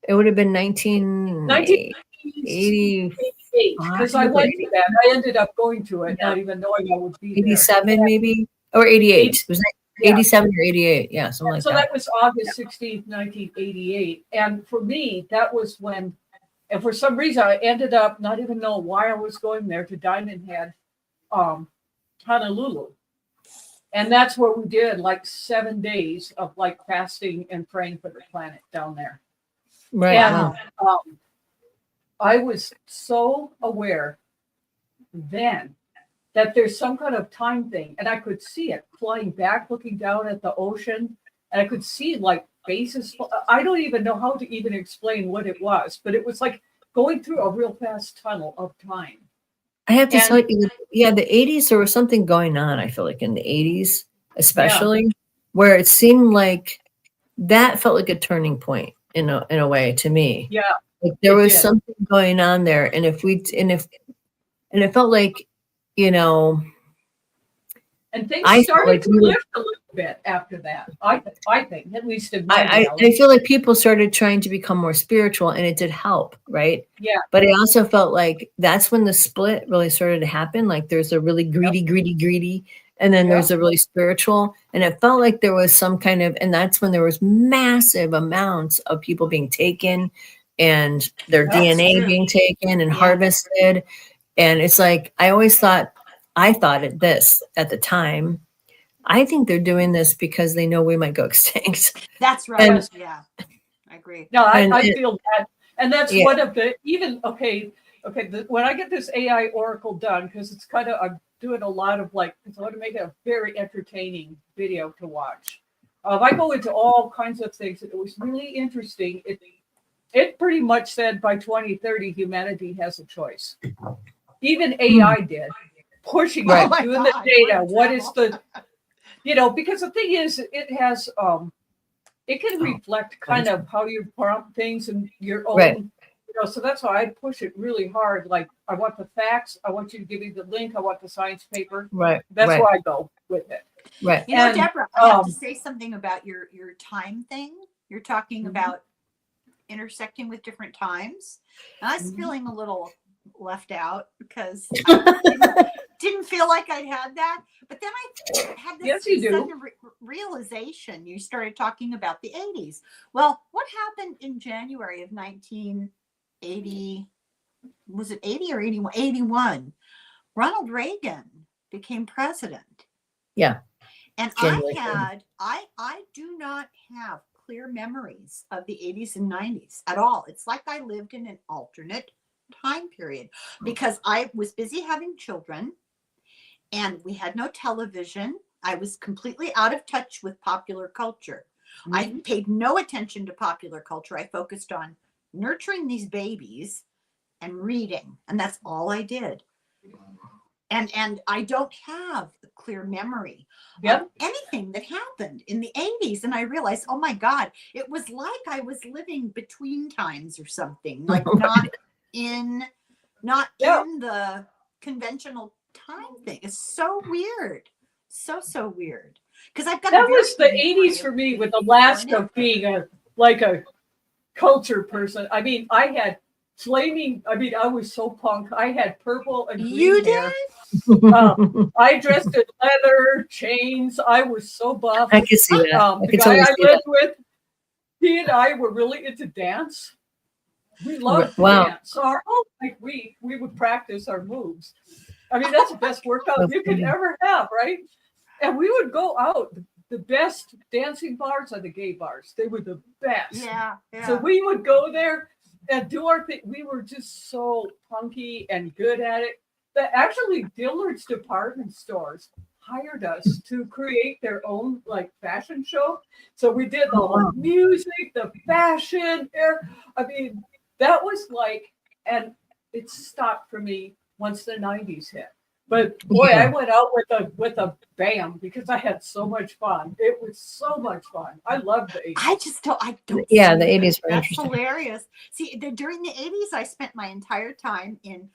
Speaker 3: It would have been 1980.
Speaker 4: 1988, because I went to that. I ended up going to it, not even knowing I would be there.
Speaker 3: 87 maybe, or 88. It was
Speaker 4: Yeah.
Speaker 3: 87 or 88. Yeah, something like
Speaker 4: So
Speaker 3: that.
Speaker 4: that was August 16th, 1988. And for me, that was when, and for some reason, I ended up not even knowing why I was going there to Diamond Head, Honolulu. And that's where we did like 7 days of like fasting and praying for the planet down there.
Speaker 3: Right.
Speaker 4: And
Speaker 3: Wow.
Speaker 4: I was so aware then that there's some kind of time thing, and I could see it flying back, looking down at the ocean, and I could see like bases. I don't even know how to even explain what it was, but it was like going through a real fast tunnel of time.
Speaker 3: I have to
Speaker 4: and-
Speaker 3: tell you, yeah, the 80s, there was something going on, I feel like, in the 80s, especially, where it seemed like that felt like a turning point in a way to me.
Speaker 4: Yeah,
Speaker 3: Like there
Speaker 4: it
Speaker 3: was
Speaker 4: did.
Speaker 3: something going on there. And it felt like, you know,
Speaker 4: and things
Speaker 3: I felt
Speaker 4: started
Speaker 3: like
Speaker 4: to
Speaker 3: we were-
Speaker 4: lift a little bit after that. I think, at least in my
Speaker 3: I
Speaker 4: reality.
Speaker 3: feel like people started trying to become more spiritual, and it did help, right?
Speaker 4: Yeah.
Speaker 3: But I also felt like that's when the split really started to happen. Like there's a really greedy, and then there's a really spiritual. And it felt like there was some kind of, and that's when there was massive amounts of people being taken and their
Speaker 5: That's
Speaker 3: DNA
Speaker 5: true.
Speaker 3: being taken and
Speaker 5: Yeah.
Speaker 3: harvested. And it's like, I thought at this at the time, I think they're doing this because they know we might go extinct.
Speaker 5: That's right.
Speaker 3: And-
Speaker 5: Yeah, I agree.
Speaker 4: No,
Speaker 3: And
Speaker 4: I
Speaker 3: it-
Speaker 4: feel that. And that's
Speaker 3: Yeah.
Speaker 4: one of the, even, when I get this AI Oracle done, because it's kind of, I'm doing a lot of like, because I want to make it a very entertaining video to watch. I go into all kinds of things. It was really interesting. It pretty much said by 2030, humanity has a choice. Even AI did, pushing
Speaker 3: Right.
Speaker 4: it,
Speaker 5: Oh my
Speaker 4: doing
Speaker 5: God,
Speaker 4: the data.
Speaker 5: what
Speaker 4: What is the, because the thing is, it has, it can reflect kind of how you prompt things and your own,
Speaker 3: Right.
Speaker 4: so that's why I push it really hard. Like, I want the facts. I want you to give me the link. I want the science paper.
Speaker 3: Right.
Speaker 4: That's
Speaker 3: right,
Speaker 4: where I go with it.
Speaker 3: right.
Speaker 5: You know,
Speaker 4: And,
Speaker 5: Deborah, I have to
Speaker 4: um,
Speaker 5: say something about your time thing. You're talking
Speaker 4: Mhm.
Speaker 5: about intersecting with different times. And I was
Speaker 4: Mhm.
Speaker 5: feeling a little left out because I didn't feel like I'd had that. But then I had this
Speaker 4: Yes, you do.
Speaker 5: sudden realization. You started talking about the 80s. Well, what happened in January of 1980? Was it 80 or 81? 81. Ronald Reagan became president.
Speaker 3: Yeah.
Speaker 5: And
Speaker 3: January
Speaker 5: I do not have clear memories of the 80s and 90s at all. It's like I lived in an alternate time period because I was busy having children and we had no television. I was completely out of touch with popular culture. I paid no attention to popular culture. I focused on nurturing these babies and reading, and that's all I did. And I don't have a clear memory of anything that happened in the 80s. And I realized, oh my God, it was like I was living between times or something, like not in the conventional time thing. It's so weird. So weird. Because I've got
Speaker 4: That was the 80s for me, with the last of being a culture person. I mean, I had I was so punk. I had purple and green
Speaker 5: You
Speaker 4: hair.
Speaker 5: did?
Speaker 4: I dressed in leather, chains. I was so buff.
Speaker 3: I can see that. I
Speaker 4: The
Speaker 3: can
Speaker 4: guy
Speaker 3: totally
Speaker 4: I
Speaker 3: see
Speaker 4: lived
Speaker 3: that.
Speaker 4: with, he and I were really into dance. We loved to
Speaker 3: Wow.
Speaker 4: dance. So our whole we would practice our moves. I mean, that's the best workout
Speaker 3: That's
Speaker 4: you could
Speaker 3: funny.
Speaker 4: ever have, right? And we would go out. The best dancing bars are the gay bars. They were the best.
Speaker 5: Yeah, yeah.
Speaker 4: So we would go there and do our thing. We were just so punky and good at it that actually Dillard's department stores hired us to create their own like fashion show. So we did the whole music, the fashion. I mean, that was like, and it stopped for me once the 90s hit. But boy, I went out with a bam because I had so much fun. It was so much fun. I loved the 80s.
Speaker 5: I don't.
Speaker 3: Yeah,
Speaker 5: see
Speaker 3: the
Speaker 5: it.
Speaker 3: 80s were
Speaker 5: That's
Speaker 3: interesting.
Speaker 5: hilarious. See, during the 80s, I spent my entire time in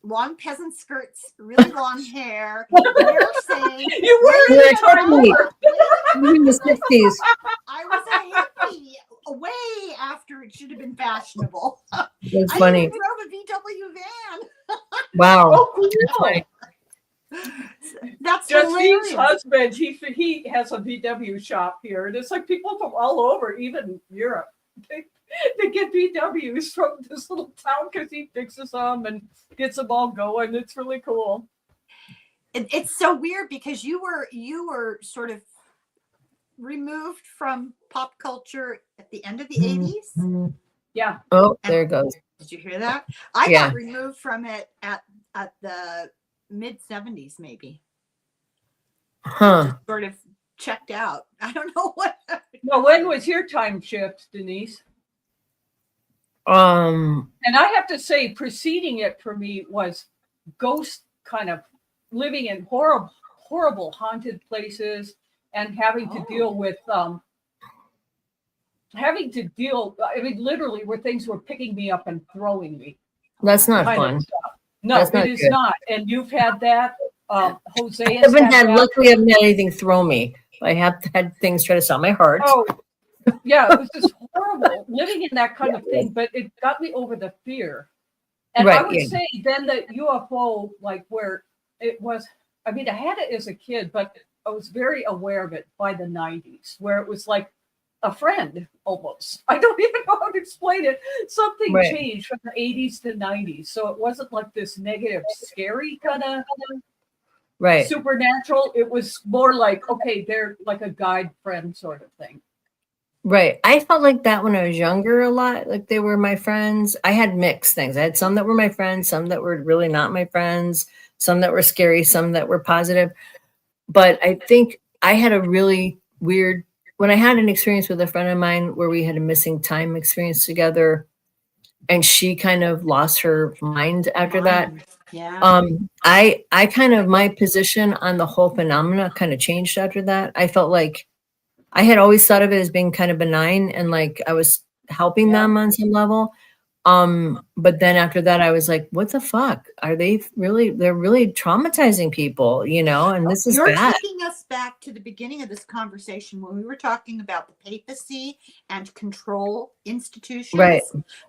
Speaker 5: long peasant skirts, really long hair, nursing.
Speaker 4: You were
Speaker 3: You're
Speaker 4: in
Speaker 3: totally in the 60s.
Speaker 5: I was a hippie way after it should have been fashionable.
Speaker 3: That's
Speaker 5: I
Speaker 3: funny.
Speaker 5: even drove a VW van.
Speaker 3: Wow.
Speaker 4: Oh, cool.
Speaker 3: That's funny.
Speaker 5: That's
Speaker 4: Justine's
Speaker 5: hilarious.
Speaker 4: husband, he has a VW shop here, and it's like people from all over, even Europe. They get VWs from this little town because he fixes them and gets them all going. It's really cool.
Speaker 5: It's so weird because you were sort of removed from pop culture at the end of the 80s.
Speaker 4: Yeah.
Speaker 3: Oh, there it goes.
Speaker 5: Did you hear that? I
Speaker 3: Yeah.
Speaker 5: got removed from it at the mid 70s, maybe.
Speaker 3: Huh.
Speaker 5: Sort of checked out. I don't know what.
Speaker 4: Now, when was your time shift, Denise?
Speaker 3: Um,
Speaker 4: And I have to say, preceding it for me was ghost kind of living in horrible haunted places and having to deal with I mean, literally where things were picking me up and throwing me.
Speaker 3: that's not
Speaker 4: kind of
Speaker 3: fun.
Speaker 4: stuff. No,
Speaker 3: That's not
Speaker 4: it is
Speaker 3: good.
Speaker 4: not. And you've had that. Jose
Speaker 3: I
Speaker 4: has
Speaker 3: haven't had,
Speaker 4: that.
Speaker 3: luckily, I haven't had anything throw me. I have had things try to stop my heart.
Speaker 4: Oh, yeah, it was just horrible living in that kind of thing, but it got me over the fear. And I
Speaker 3: Right,
Speaker 4: would
Speaker 3: yeah.
Speaker 4: say then the UFO, like where it was, I mean, I had it as a kid, but I was very aware of it by the 90s, where it was like a friend almost. I don't even know how to explain it. Something
Speaker 3: Right.
Speaker 4: changed from the 80s to 90s. So it wasn't like this negative, scary kind of
Speaker 3: Right.
Speaker 4: supernatural. It was more like, okay, they're like a guide friend sort of thing.
Speaker 3: Right. I felt like that when I was younger a lot. Like they were my friends. I had mixed things. I had some that were my friends, some that were really not my friends, some that were scary, some that were positive. But I think I had a really weird, when I had an experience with a friend of mine where we had a missing time experience together, and she kind of lost her mind after that.
Speaker 5: Yeah.
Speaker 3: I kind of, my position on the whole phenomena kind of changed after that. I felt like I had always thought of it as being kind of benign and like I was helping them on some level. But then after that, I was like, what the fuck? Are they really, they're really traumatizing people, you know, and this is
Speaker 5: You're
Speaker 3: bad.
Speaker 5: taking us back to the beginning of this conversation when we were talking about the papacy and control institutions.
Speaker 3: Right.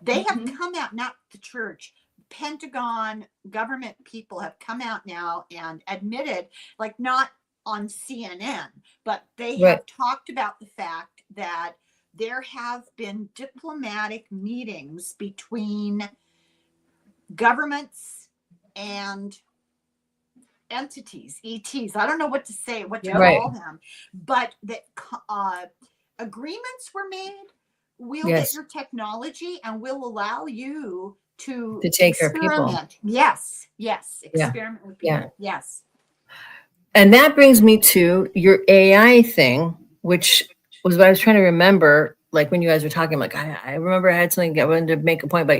Speaker 5: They have come out, not the church, Pentagon, government people have come out now and admitted, like not on CNN, but they have talked about the fact that there have been diplomatic meetings between governments and entities, ETs. I don't know what to say, what to call them, but that agreements were made. We'll get your technology and we'll allow you to
Speaker 3: take care of people.
Speaker 5: Yes, experiment with people. Yes.
Speaker 3: And that brings me to your AI thing, which was what I was trying to remember. Like when you guys were talking, like I remember I had something I wanted to make a point about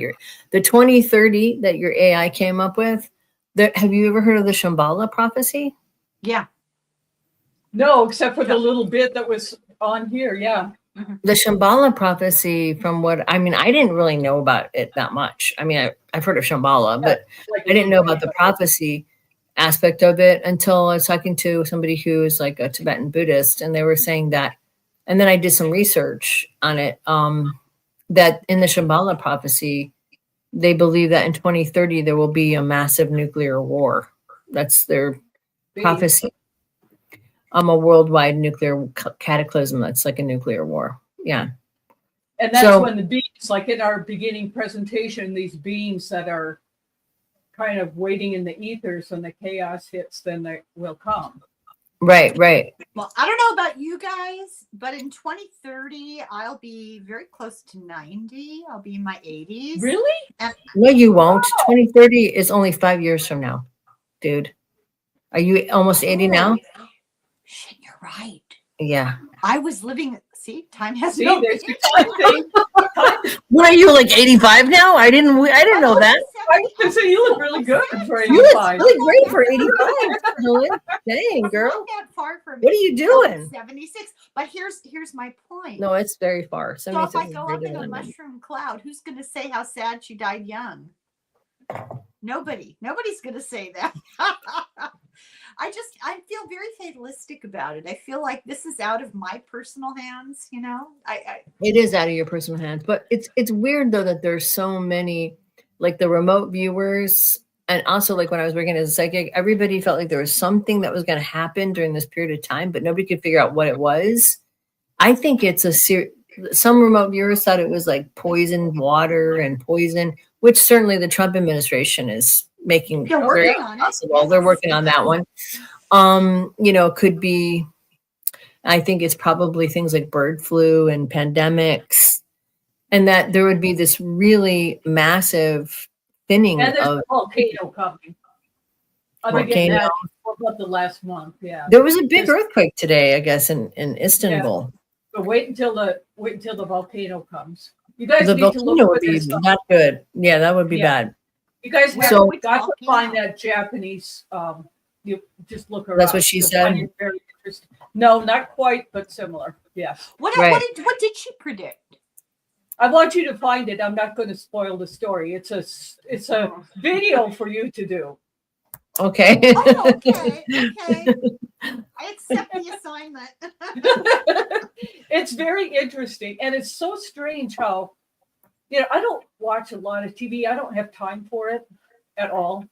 Speaker 3: the 2030 that your AI came up with. Have you ever heard of the Shambhala prophecy?
Speaker 5: Yeah.
Speaker 4: No, except for the little bit that was on here. Yeah.
Speaker 3: The Shambhala prophecy, from what I mean, I didn't really know about it that much. I mean, I've heard of Shambhala, but I didn't know about the prophecy aspect of it until I was talking to somebody who is like a Tibetan Buddhist, and they were saying that. And then I did some research on it, that in the Shambhala prophecy, they believe that in 2030, there will be a massive nuclear war. That's their prophecy. A worldwide nuclear cataclysm. That's like a nuclear war. Yeah.
Speaker 4: And that's when the beings, like in our beginning presentation, these beings that are kind of waiting in the ethers. When the chaos hits, then they will come.
Speaker 3: Right, right.
Speaker 5: Well, I don't know about you guys, but in 2030, I'll be very close to 90. I'll be in my 80s.
Speaker 4: Really?
Speaker 5: And
Speaker 3: No, you won't. 2030 is only 5 years from now, dude. Are you almost 80 now?
Speaker 5: Shit, you're right.
Speaker 3: Yeah.
Speaker 5: I was living. See, time has
Speaker 4: See,
Speaker 5: no
Speaker 4: there's
Speaker 5: meaning.
Speaker 4: your time thing.
Speaker 3: What are you, like 85 now? I didn't know that.
Speaker 4: I was gonna say, you look really good for
Speaker 3: You look
Speaker 4: 85.
Speaker 3: really great for 85, Helen. Dang,
Speaker 5: I'm
Speaker 3: girl.
Speaker 5: not that far from
Speaker 3: What are you doing?
Speaker 5: I'm 76. But here's my point.
Speaker 3: No, it's very far.
Speaker 5: So if I
Speaker 3: 76 is
Speaker 5: go
Speaker 3: very
Speaker 5: up in a
Speaker 3: different.
Speaker 5: mushroom cloud, who's going to say how sad she died young? Nobody. Nobody's going to say that. I feel very fatalistic about it. I feel like this is out of my personal hands, you know.
Speaker 3: It is out of your personal hands, but it's weird though that there's so many, like the remote viewers, and also like when I was working as a psychic, everybody felt like there was something that was going to happen during this period of time, but nobody could figure out what it was. I think it's some remote viewers thought it was like poisoned water and poison, which certainly the Trump administration is making
Speaker 5: They're
Speaker 3: very
Speaker 5: working on it.
Speaker 3: possible.
Speaker 5: Yes.
Speaker 3: They're working on that one. Could be, I think it's probably things like bird flu and pandemics, and that there would be this really massive thinning
Speaker 4: And there's
Speaker 3: of
Speaker 4: a volcano coming.
Speaker 3: volcano.
Speaker 4: About the last month, yeah.
Speaker 3: There was a big earthquake today, I guess, in Istanbul.
Speaker 4: But wait until the volcano comes. You guys
Speaker 3: The
Speaker 4: need to
Speaker 3: volcano
Speaker 4: look
Speaker 3: would
Speaker 4: for
Speaker 3: be
Speaker 4: this.
Speaker 3: not good. Yeah, that would be
Speaker 4: Yeah.
Speaker 3: bad.
Speaker 4: You guys have
Speaker 3: So-
Speaker 4: got to find that Japanese. You just look her
Speaker 3: That's
Speaker 4: up.
Speaker 3: what she
Speaker 4: You'll
Speaker 3: said?
Speaker 4: find it very interesting. No, not quite, but similar. Yes.
Speaker 5: What
Speaker 3: Right.
Speaker 5: did she predict?
Speaker 4: I want you to find it. I'm not going to spoil the story. It's a video for you to do.
Speaker 3: Okay.
Speaker 5: Oh, okay. I accept the assignment.
Speaker 4: It's very interesting, and it's so strange how, I don't watch a lot of TV. I don't have time for it at all.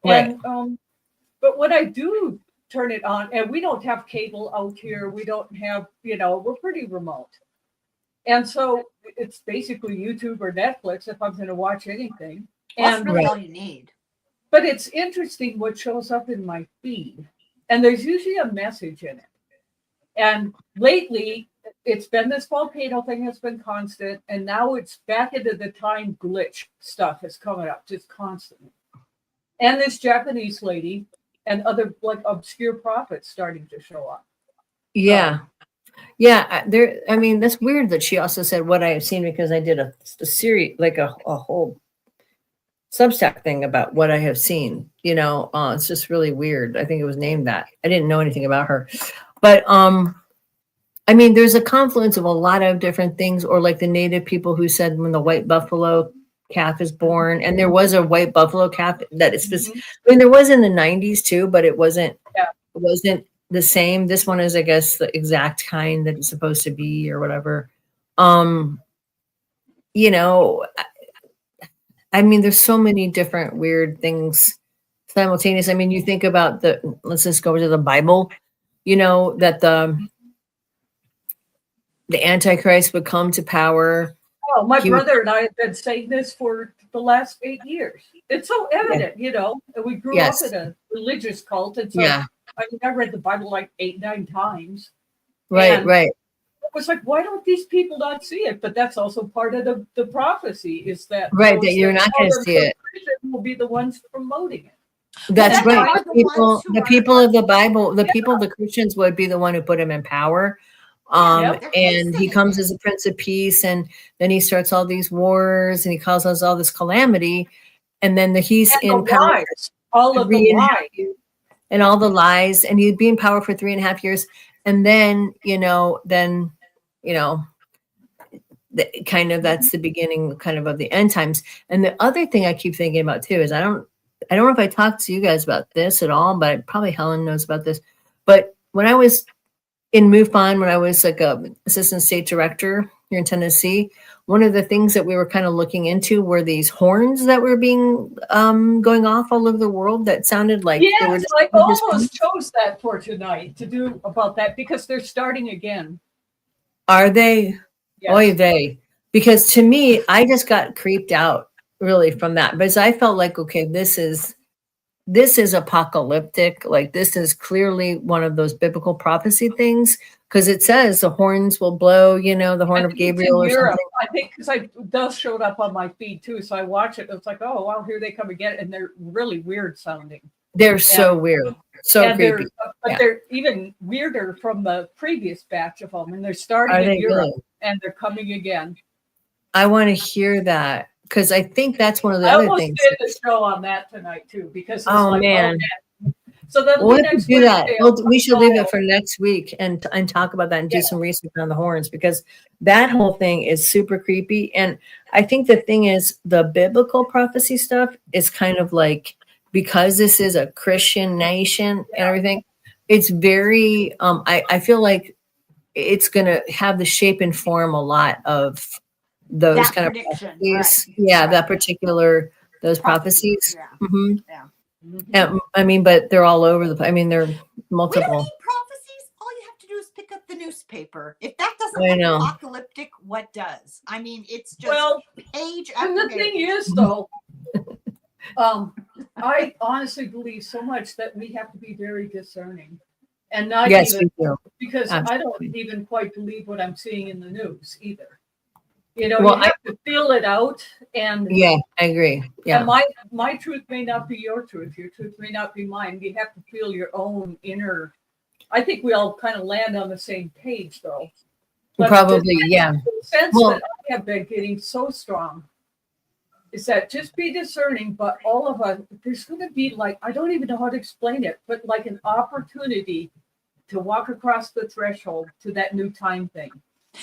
Speaker 3: Right.
Speaker 4: And but when I do turn it on, and we don't have cable out here, we don't have, we're pretty remote, and so it's basically YouTube or Netflix if I'm going to watch anything.
Speaker 5: That's
Speaker 4: And
Speaker 5: really all you need.
Speaker 4: but it's interesting what shows up in my feed, and there's usually a message in it. And lately, it's been this volcano thing that's been constant, and now it's back into the time glitch stuff is coming up just constantly. And this Japanese lady and other like obscure prophets starting to show up.
Speaker 3: Yeah. I mean, that's weird that she also said what I have seen, because I did a series, like a whole Substack thing about what I have seen. It's just really weird. I think it was named that. I didn't know anything about her, but I mean, there's a confluence of a lot of different things, or like the native people who said when the white buffalo calf is born, and there was a white buffalo calf that is I mean, there was in the 90s too, but it wasn't the same. This one is, I guess, the exact kind that it's supposed to be or whatever. I mean, there's so many different weird things simultaneous. I mean, you think about let's just go to the Bible, that the Antichrist would come to power.
Speaker 4: Oh, my brother and I have been saying this for the last 8 years. It's so evident, and we grew up in a religious cult. And so, I read the Bible like 8-9 times.
Speaker 3: Right.
Speaker 4: It was like, why don't these people not see it? But that's also part of the prophecy, is that
Speaker 3: that you're not going to see it.
Speaker 4: Will be the ones promoting it.
Speaker 3: That's
Speaker 5: Well,
Speaker 3: right. The people of the Bible, the Christians would be the one who put him in power. And he comes as a Prince of Peace, and then he starts all these wars, and he causes all this calamity, and then he's in power.
Speaker 4: All of the lies.
Speaker 3: And all the lies, and he'd be in power for 3.5 years, and then that's the beginning of the end times. And the other thing I keep thinking about too is I don't know if I talked to you guys about this at all, but probably Helen knows about this. But when I was in MUFON, when I was like a assistant state director here in Tennessee, one of the things that we were kind of looking into were these horns that were being going off all over the world that sounded like they were
Speaker 4: I almost chose that for tonight to do about that, because they're starting again.
Speaker 3: Are they?
Speaker 4: Yes.
Speaker 3: Oy vey. Because to me, I just got creeped out really from that, because I felt like, okay, this is apocalyptic. Like this is clearly one of those biblical prophecy things, because it says the horns will blow, the horn of Gabriel or
Speaker 4: Europe,
Speaker 3: something.
Speaker 4: I think, because those showed up on my feed too. So I watch it. It's like, oh wow, here they come again, and they're really weird sounding.
Speaker 3: They're so weird, so creepy.
Speaker 4: They're even weirder from the previous batch of them, and they're starting in Europe,
Speaker 3: really?
Speaker 4: And they're coming again.
Speaker 3: I want to hear that, because I think that's one of the
Speaker 4: I
Speaker 3: other
Speaker 4: almost
Speaker 3: things.
Speaker 4: did the show on that tonight too, because it's
Speaker 3: Oh,
Speaker 4: like,
Speaker 3: man.
Speaker 4: So that'll
Speaker 3: We'll
Speaker 4: be
Speaker 3: have to
Speaker 4: next
Speaker 3: do that.
Speaker 4: Wednesday.
Speaker 3: We should leave it for next week and talk about that and do some research on the horns, because that whole thing is super creepy. And I think the thing is, the biblical prophecy stuff is kind of like, because this is a Christian nation and everything, it's very, I feel like it's going to have the shape and form a lot of those
Speaker 5: That
Speaker 3: kind of
Speaker 5: prediction,
Speaker 3: prophecies.
Speaker 5: right,
Speaker 3: Yeah,
Speaker 5: right.
Speaker 3: that particular, those prophecies.
Speaker 5: Yeah.
Speaker 3: Mhm.
Speaker 5: Yeah.
Speaker 3: And, I mean, but they're all over the place. I mean, they're
Speaker 5: We don't
Speaker 3: multiple.
Speaker 5: need prophecies. All you have to do is pick up the newspaper. If that doesn't
Speaker 3: I
Speaker 5: look
Speaker 3: know.
Speaker 5: apocalyptic, what does? I mean, it's just
Speaker 4: Well,
Speaker 5: page
Speaker 4: and
Speaker 5: after
Speaker 4: the thing
Speaker 5: page.
Speaker 4: is, though, I honestly believe so much that we have to be very discerning, and not
Speaker 3: Yes,
Speaker 4: even
Speaker 3: we do.
Speaker 4: because I
Speaker 3: Absolutely.
Speaker 4: don't even quite believe what I'm seeing in the news either. You
Speaker 3: Well,
Speaker 4: have to feel it out, and
Speaker 3: Yeah, I agree. Yeah.
Speaker 4: and my truth may not be your truth. Your truth may not be mine. You have to feel your own inner. I think we all kind of land on the same page, though. But
Speaker 3: Probably, yeah.
Speaker 4: the sense
Speaker 3: Well-
Speaker 4: that I have been getting so strong is that just be discerning, but all of us, there's going to be like, I don't even know how to explain it, but like an opportunity to walk across the threshold to that new time thing.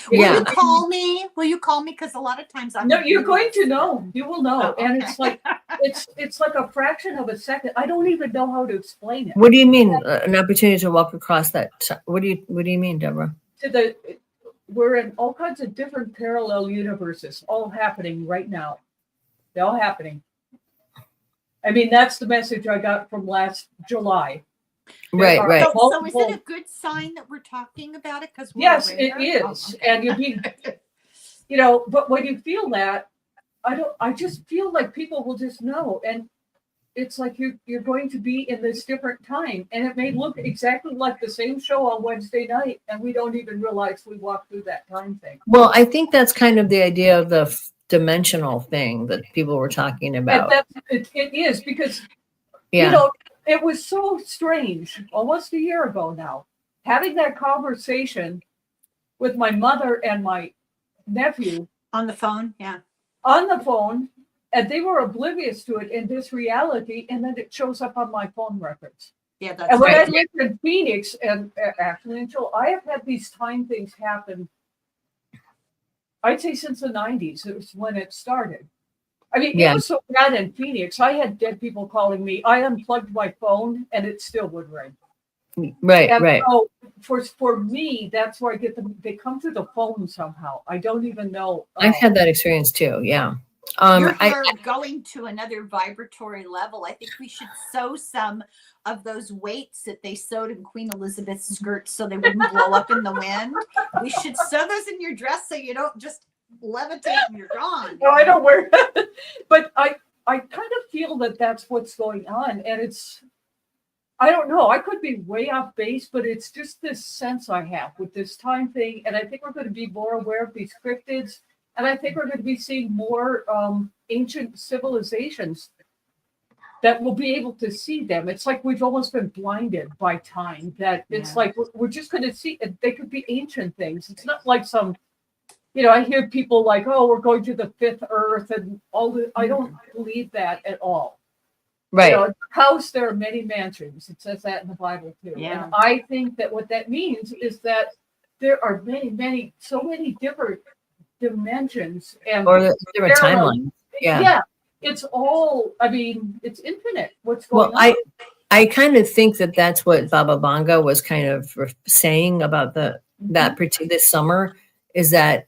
Speaker 5: Will
Speaker 3: Yeah.
Speaker 5: you call me? Will you call me? Because a lot of times I'm
Speaker 4: No, you're going to know. You will know.
Speaker 5: Oh,
Speaker 4: And
Speaker 5: okay.
Speaker 4: it's like, it's like a fraction of a second. I don't even know how to explain it.
Speaker 3: What do you mean, an opportunity to walk across that? What do you mean, Deborah?
Speaker 4: We're in all kinds of different parallel universes, all happening right now. They're all happening. I mean, that's the message I got from last July.
Speaker 3: Right,
Speaker 4: are
Speaker 3: right.
Speaker 5: So is it a good sign that we're talking about it? Because
Speaker 4: Yes, it
Speaker 5: Oh,
Speaker 4: is.
Speaker 5: okay.
Speaker 4: And you'll be, but when you feel that, I just feel like people will just know. And it's like you're going to be in this different time. And it may look exactly like the same show on Wednesday night. And we don't even realize we walked through that time thing.
Speaker 3: Well, I think that's kind of the idea of the dimensional thing that people were talking about.
Speaker 4: And it is because,
Speaker 3: Yeah.
Speaker 4: it was so strange almost a year ago now, having that conversation with my mother and my nephew
Speaker 5: On the phone, yeah.
Speaker 4: on the phone, and they were oblivious to it in this reality, and then it shows up on my phone records.
Speaker 5: Yeah, that's
Speaker 4: And when
Speaker 3: right.
Speaker 4: I lived in Phoenix, and actually until I have had these time things happen, I'd say since the 90s, it was when it started. I mean,
Speaker 3: Yeah.
Speaker 4: it was so bad in Phoenix. I had dead people calling me. I unplugged my phone, and it still would ring.
Speaker 3: Right,
Speaker 4: And
Speaker 3: right.
Speaker 4: so for me, that's where I get them. They come through the phone somehow. I don't even know.
Speaker 3: I've had that experience too. Yeah.
Speaker 5: You're
Speaker 3: I
Speaker 5: going to another vibratory level. I think we should sew some of those weights that they sewed in Queen Elizabeth's skirts so they wouldn't blow up in the wind. We should sew those in your dress so you don't just levitate and you're gone.
Speaker 4: No, I don't wear that. But I kind of feel that that's what's going on. And it's, I don't know. I could be way off base, but it's just this sense I have with this time thing. And I think we're going to be more aware of these cryptids. And I think we're going to be seeing more ancient civilizations that will be able to see them. It's like we've almost been blinded by time, that it's like we're just going to see, they could be ancient things. It's not like some, I hear people like, oh, we're going to the fifth earth and all the, I don't believe that at all.
Speaker 3: right.
Speaker 4: In a house, there are many mansions. It says that in the Bible too.
Speaker 5: Yeah.
Speaker 4: And I think that what that means is that there are so many different dimensions and
Speaker 3: Or the different
Speaker 4: parallel-
Speaker 3: timeline. Yeah.
Speaker 4: It's all, I mean, it's infinite. What's going
Speaker 3: Well,
Speaker 4: on?
Speaker 3: I kind of think that that's what Baba Vanga was kind of saying about this summer, is that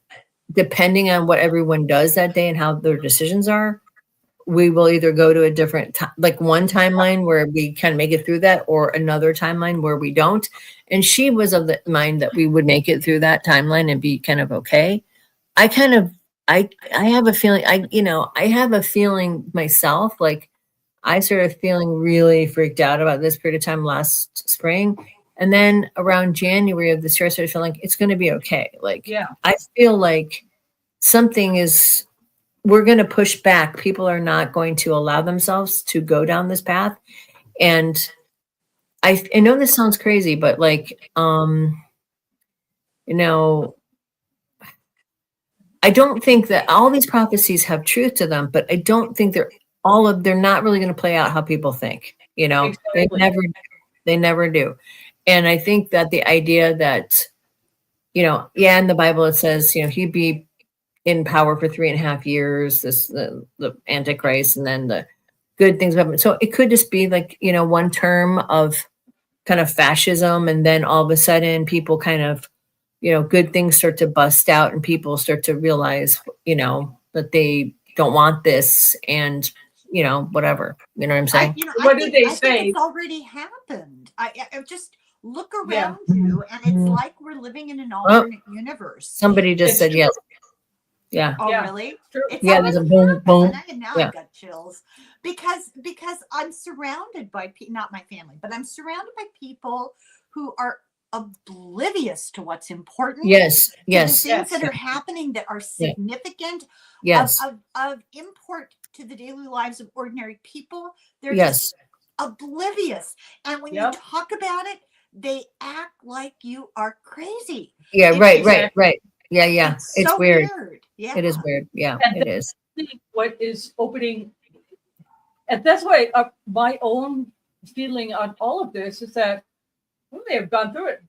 Speaker 3: depending on what everyone does that day and how their decisions are, we will either go to a different like one timeline where we can make it through that, or another timeline where we don't. And she was of the mind that we would make it through that timeline and be kind of okay. I kind of I have a feeling, I have a feeling myself, like I started feeling really freaked out about this period of time last spring. And then around January of this year, I started feeling like it's going to be okay. Like,
Speaker 4: Yeah.
Speaker 3: I feel like we're going to push back. People are not going to allow themselves to go down this path. And I know this sounds crazy, but like, I don't think that all these prophecies have truth to them, but I don't think they're not really going to play out how people think.
Speaker 4: Exactly.
Speaker 3: They never do. And I think that the idea that, in the Bible it says, he'd be in power for 3.5 years, the Antichrist, and then the good things happen. So it could just be like, one term of kind of fascism, and then all of a sudden people kind of, good things start to bust out and people start to realize, that they don't want this, and whatever. You know what I'm saying?
Speaker 4: What did they
Speaker 5: I
Speaker 4: say?
Speaker 5: think it's already happened. I just look
Speaker 4: Yeah.
Speaker 5: around you, and it's like we're living in an alternate universe.
Speaker 3: Somebody just
Speaker 4: It's
Speaker 3: said
Speaker 4: true.
Speaker 3: yes. Yeah.
Speaker 5: Oh,
Speaker 4: Yeah,
Speaker 5: really?
Speaker 4: true.
Speaker 5: It's
Speaker 3: Yeah, there's a
Speaker 5: already
Speaker 3: boom,
Speaker 5: happened.
Speaker 3: boom.
Speaker 5: And now
Speaker 3: Yeah.
Speaker 5: I've got chills because I'm surrounded by not my family, but I'm surrounded by people who are oblivious to what's important.
Speaker 3: Yes.
Speaker 5: To
Speaker 3: Yes.
Speaker 5: the things that are happening that are significant,
Speaker 3: Yes.
Speaker 5: of import to the daily lives of ordinary people. They're
Speaker 3: Yes.
Speaker 5: just oblivious. And when
Speaker 4: Yep.
Speaker 5: you talk about it, they act like you are crazy.
Speaker 3: Yeah.
Speaker 5: It
Speaker 3: Right.
Speaker 5: is-
Speaker 3: Right. Yeah. Yeah. It's
Speaker 5: so
Speaker 3: weird.
Speaker 5: Yeah.
Speaker 3: It is weird. Yeah,
Speaker 4: And
Speaker 3: it is.
Speaker 4: What is opening, and that's why my own feeling on all of this is that we may have gone through it.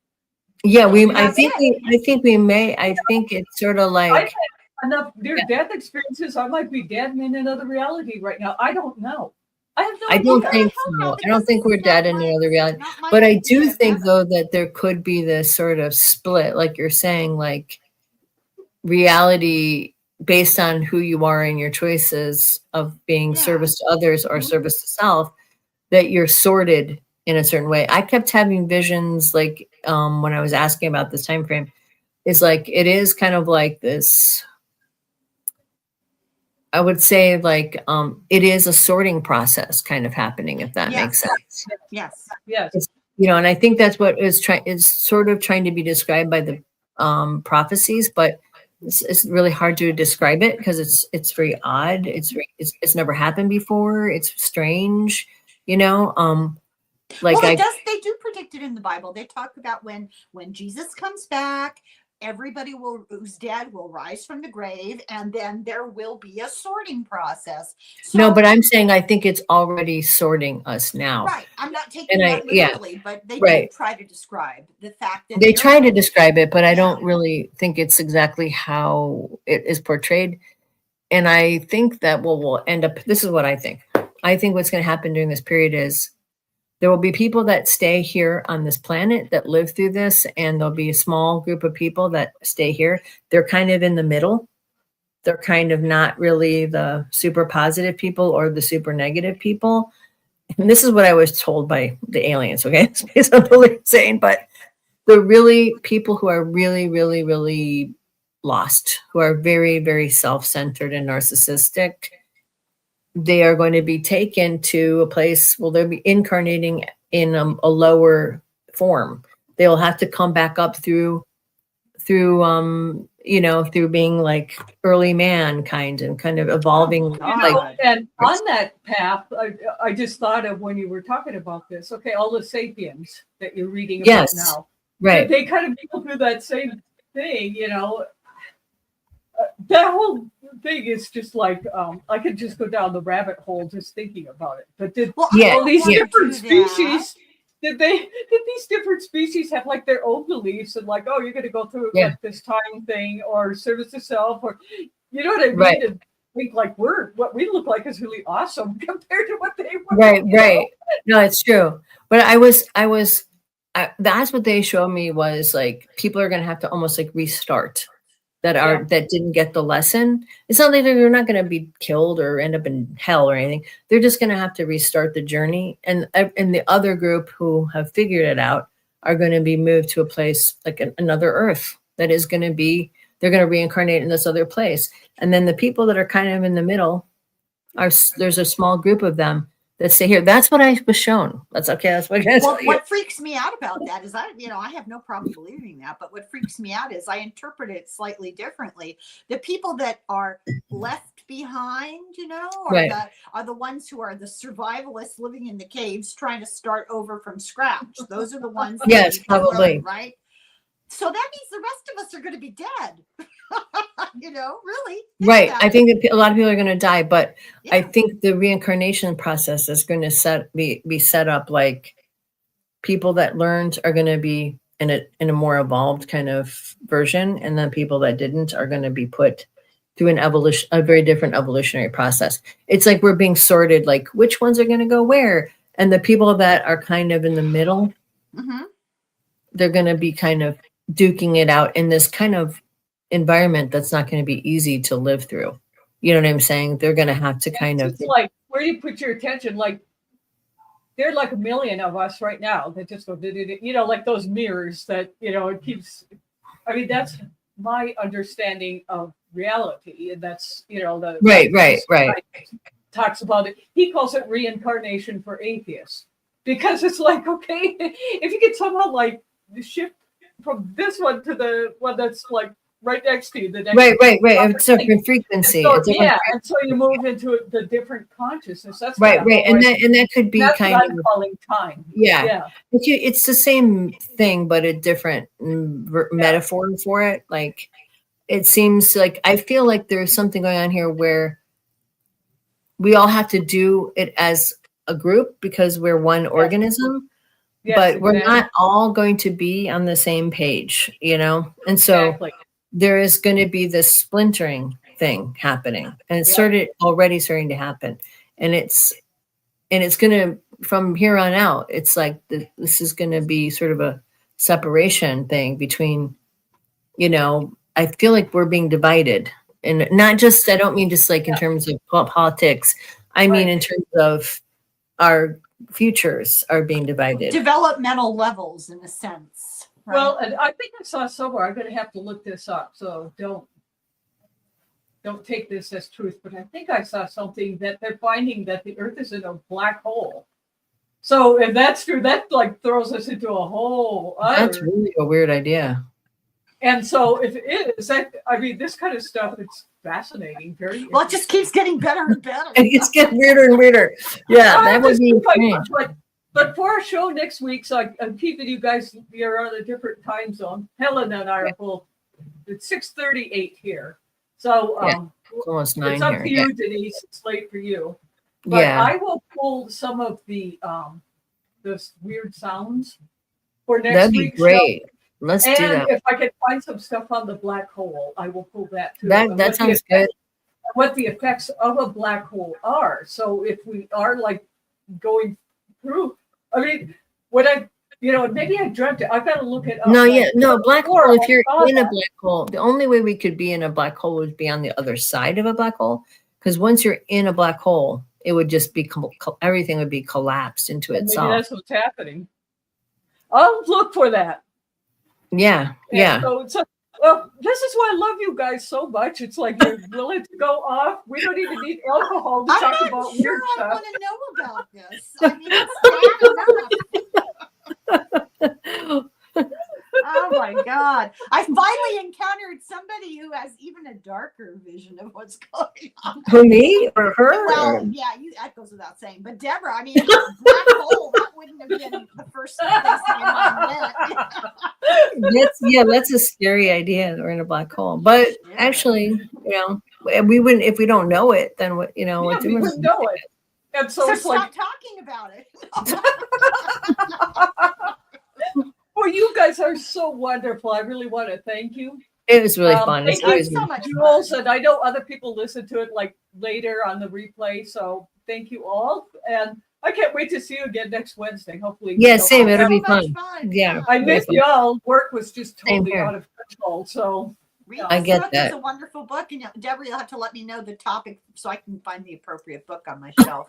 Speaker 3: Yeah, I
Speaker 5: That's
Speaker 3: think we may. I think it's sort of
Speaker 4: I've
Speaker 3: like,
Speaker 4: had enough near-death experiences. I might be dead and in another reality right now. I don't know. I have no
Speaker 3: I
Speaker 4: idea.
Speaker 3: don't think
Speaker 5: I don't know,
Speaker 3: so. I don't
Speaker 5: because
Speaker 3: think
Speaker 5: this
Speaker 3: we're
Speaker 5: is
Speaker 3: dead
Speaker 5: not
Speaker 3: in
Speaker 5: my-
Speaker 3: another reality.
Speaker 5: not my
Speaker 3: But I do
Speaker 5: idea of
Speaker 3: think,
Speaker 5: heaven.
Speaker 3: though, that there could be this sort of split, like you're saying, like reality based on who you are and your choices of being
Speaker 5: Yeah.
Speaker 3: service to others or
Speaker 5: Mhm.
Speaker 3: service to self, that you're sorted in a certain way. I kept having visions, like when I was asking about this time frame, is like it is kind of like this. I would say like it is a sorting process kind of happening, if that makes
Speaker 5: Yes.
Speaker 3: sense.
Speaker 5: Yes.
Speaker 4: Yes.
Speaker 3: And I think that's what is sort of trying to be described by the prophecies, but it's really hard to describe it because it's very odd. It's never happened before. It's strange, like
Speaker 5: Well, they do predict it in the Bible. They talk about when Jesus comes back, everybody who's dead will rise from the grave, and then there will be a sorting process.
Speaker 3: no,
Speaker 5: So-
Speaker 3: but I'm saying I think it's already sorting us now.
Speaker 5: right. I'm not taking
Speaker 3: And
Speaker 5: that
Speaker 3: yeah,
Speaker 5: literally, but they
Speaker 3: right.
Speaker 5: do try to describe the fact that
Speaker 3: They try to
Speaker 5: they're-
Speaker 3: describe it, but I
Speaker 5: Yeah.
Speaker 3: don't really think it's exactly how it is portrayed. And I think that what will end up, this is what I think. I think what's going to happen during this period is there will be people that stay here on this planet that live through this, and there'll be a small group of people that stay here. They're kind of in the middle. They're kind of not really the super positive people or the super negative people. And this is what I was told by the aliens, okay? It's based on what they're saying, but the really people who are really, really, really lost, who are very, very self-centered and narcissistic, they are going to be taken to a place, well, they'll be incarnating in a lower form. They'll have to come back up through being like early mankind and kind of evolving.
Speaker 5: God.
Speaker 4: And on that path, I just thought of when you were talking about this. Okay, all the sapiens that you're reading about
Speaker 3: Yes,
Speaker 4: now,
Speaker 3: right.
Speaker 4: They kind of go through that same thing, that whole thing is just like I could just go down the rabbit hole just thinking about it. But did
Speaker 3: Yeah,
Speaker 4: all these
Speaker 3: yeah.
Speaker 4: different species? Did these different species have like their own beliefs and like, oh, you're going to go through
Speaker 3: Yeah.
Speaker 4: like this time thing or service to self, or you know what I mean?
Speaker 3: Right.
Speaker 4: And think like what we look like is really awesome compared to what they were.
Speaker 3: Right. No, it's true. But that's what they showed me was like people are going to have to almost like restart that didn't get the lesson. It's not like they're not going to be killed or end up in hell or anything. They're just going to have to restart the journey. And the other group who have figured it out are going to be moved to a place like another Earth that is going to be, they're going to reincarnate in this other place. And then the people that are kind of in the middle there's a small group of them that stay here. That's what I was shown. That's okay. That's what I
Speaker 5: Well, what freaks me out about that is I have no problem believing that, but what freaks me out is I interpret it slightly differently. The people that are left behind, are the ones who are the survivalists living in the caves trying to start over from scratch. Those are the ones that
Speaker 3: yes, probably
Speaker 5: learn, right? So that means the rest of us are going to be dead. Really.
Speaker 3: Right. I think that a lot of people are going to die, but
Speaker 5: Yeah.
Speaker 3: I think the reincarnation process is going to be set up like people that learned are going to be in a more evolved kind of version, and then people that didn't are going to be put through a very different evolutionary process. It's like we're being sorted, like which ones are going to go where, and the people that are kind of in the middle, they're going to be kind of duking it out in this kind of environment that's not going to be easy to live through. You know what I'm saying? They're going to have to kind of
Speaker 4: like where you put your attention. Like there are like a million of us right now that just go, like those mirrors that it keeps. I mean, that's my understanding of reality, and that's the
Speaker 3: right
Speaker 4: talks about it. He calls it reincarnation for atheists because it's like, okay, if you could somehow like shift from this one to the one that's like right next to you, the next
Speaker 3: right. It's a different frequency.
Speaker 4: So, and so you move into the different consciousness. That's
Speaker 3: right, and that could be
Speaker 4: that's
Speaker 3: kind
Speaker 4: what I'm
Speaker 3: of
Speaker 4: calling time.
Speaker 3: Yeah. It's the same thing, but a different metaphor for it. Like it seems like I feel like there's something going on here where we all have to do it as a group because we're one organism.
Speaker 4: Yes,
Speaker 3: but
Speaker 4: exactly.
Speaker 3: we're not all going to be on the same page, and so there is going to be this splintering thing happening, and it's already starting to happen, and it's going to, from here on out, it's like this is going to be sort of a separation thing between, I feel like we're being divided, and not just, I don't mean just like in terms of politics, I mean in terms of our futures are being divided.
Speaker 5: Developmental levels, in a sense. Right?
Speaker 4: Well, and I think I saw somewhere. I'm going to have to look this up, so don't take this as truth. But I think I saw something that they're finding that the Earth is in a black hole. So if that's true, that like throws us into a whole other.
Speaker 3: That's really a weird idea.
Speaker 4: And so if it is, I mean, this kind of stuff, it's fascinating. Very
Speaker 5: well, it just keeps getting better and better.
Speaker 3: It's getting weirder and weirder. Yeah, that would be strange.
Speaker 4: But for our show next week, so I'm keeping you guys, you're on a different time zone. Helen and I are both, it's 6:38 here. So
Speaker 3: it's almost 9
Speaker 4: it's up
Speaker 3: here.
Speaker 4: to you, Denise. It's late for you. But I will pull some of the those weird sounds for next
Speaker 3: That'd be
Speaker 4: week's
Speaker 3: great.
Speaker 4: show.
Speaker 3: Let's
Speaker 4: And
Speaker 3: do that.
Speaker 4: if I can find some stuff on the black hole, I will pull that too.
Speaker 3: That sounds good.
Speaker 4: What the effects of a black hole are. So if we are like going through, I mean, what I, maybe I dreamt it. I've got to look it up.
Speaker 3: Black hole. If you're in a black hole, the only way we could be in a black hole would be on the other side of a black hole. Because once you're in a black hole, it would just be everything would be collapsed into itself.
Speaker 4: Maybe that's what's happening. I'll look for that.
Speaker 3: Yeah.
Speaker 4: So, well, this is why I love you guys so much. It's like you're willing to go off. We don't even need alcohol to talk about weird stuff.
Speaker 5: I want to know about this. I mean, it's bad enough. Oh my God. I finally encountered somebody who has even a darker vision of what's going on.
Speaker 3: Who, me or her?
Speaker 5: Well, yeah, that goes without saying. But Deborah, I mean, black hole, that wouldn't have been the first place in my head.
Speaker 3: That's a scary idea that we're in a black hole. But actually, we wouldn't, if we don't know it, then what,
Speaker 4: we wouldn't know it. And so it's
Speaker 5: stop talking about it.
Speaker 4: Well, you guys are so wonderful. I really want to thank you.
Speaker 3: It was really fun.
Speaker 4: Thank you so much. Jules, and I know other people listen to it like later on the replay. So thank you all. And I can't wait to see you again next Wednesday. Hopefully.
Speaker 3: Yeah, same. It'll be fun. Yeah.
Speaker 4: I missed y'all. Work was just totally out of control. So
Speaker 5: I
Speaker 3: get that.
Speaker 5: It's a wonderful book. And Deborah, you'll have to let me know the topic so I can find the appropriate book on my shelf.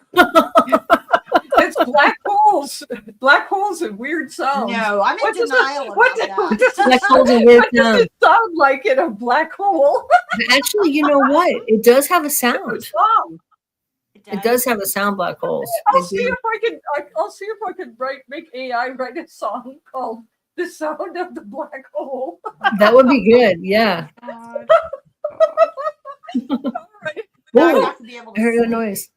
Speaker 4: it's black holes. Black holes and weird sounds.
Speaker 5: No, I'm in denial about that.
Speaker 3: Black holes are weird
Speaker 4: What does it sound like in a black hole?
Speaker 3: Actually, you know what? It does have a sound.
Speaker 4: Song.
Speaker 3: It does have a sound, black holes.
Speaker 4: I'll
Speaker 3: They
Speaker 4: see
Speaker 3: do.
Speaker 4: if I can make AI write a song called "The Sound of the Black Hole."
Speaker 3: That would be good. Yeah.
Speaker 5: God.
Speaker 4: All right.
Speaker 5: Now I
Speaker 3: Ooh,
Speaker 5: have to be able
Speaker 3: I heard
Speaker 5: to
Speaker 3: a noise.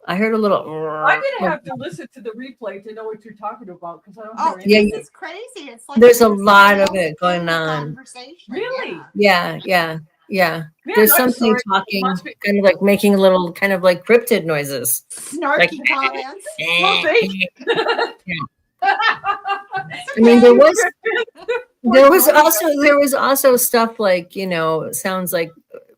Speaker 3: I heard a little.
Speaker 4: I'm gonna have to listen to the replay to know what you're talking about because I don't
Speaker 5: Oh,
Speaker 4: hear
Speaker 3: Yeah,
Speaker 4: anything.
Speaker 5: this is crazy. It's like
Speaker 3: There's a
Speaker 5: somebody
Speaker 3: lot of
Speaker 5: else
Speaker 3: it going
Speaker 5: in the
Speaker 3: on.
Speaker 5: conversation.
Speaker 4: Really?
Speaker 5: Yeah.
Speaker 3: Yeah.
Speaker 4: Man,
Speaker 3: There's
Speaker 4: I'm
Speaker 3: something
Speaker 4: sorry.
Speaker 3: talking,
Speaker 4: Must be-
Speaker 3: kind of like making a little, kind of like cryptid noises.
Speaker 5: Snarky comments.
Speaker 4: Well, thank you.
Speaker 3: I mean, there was also stuff like, sounds like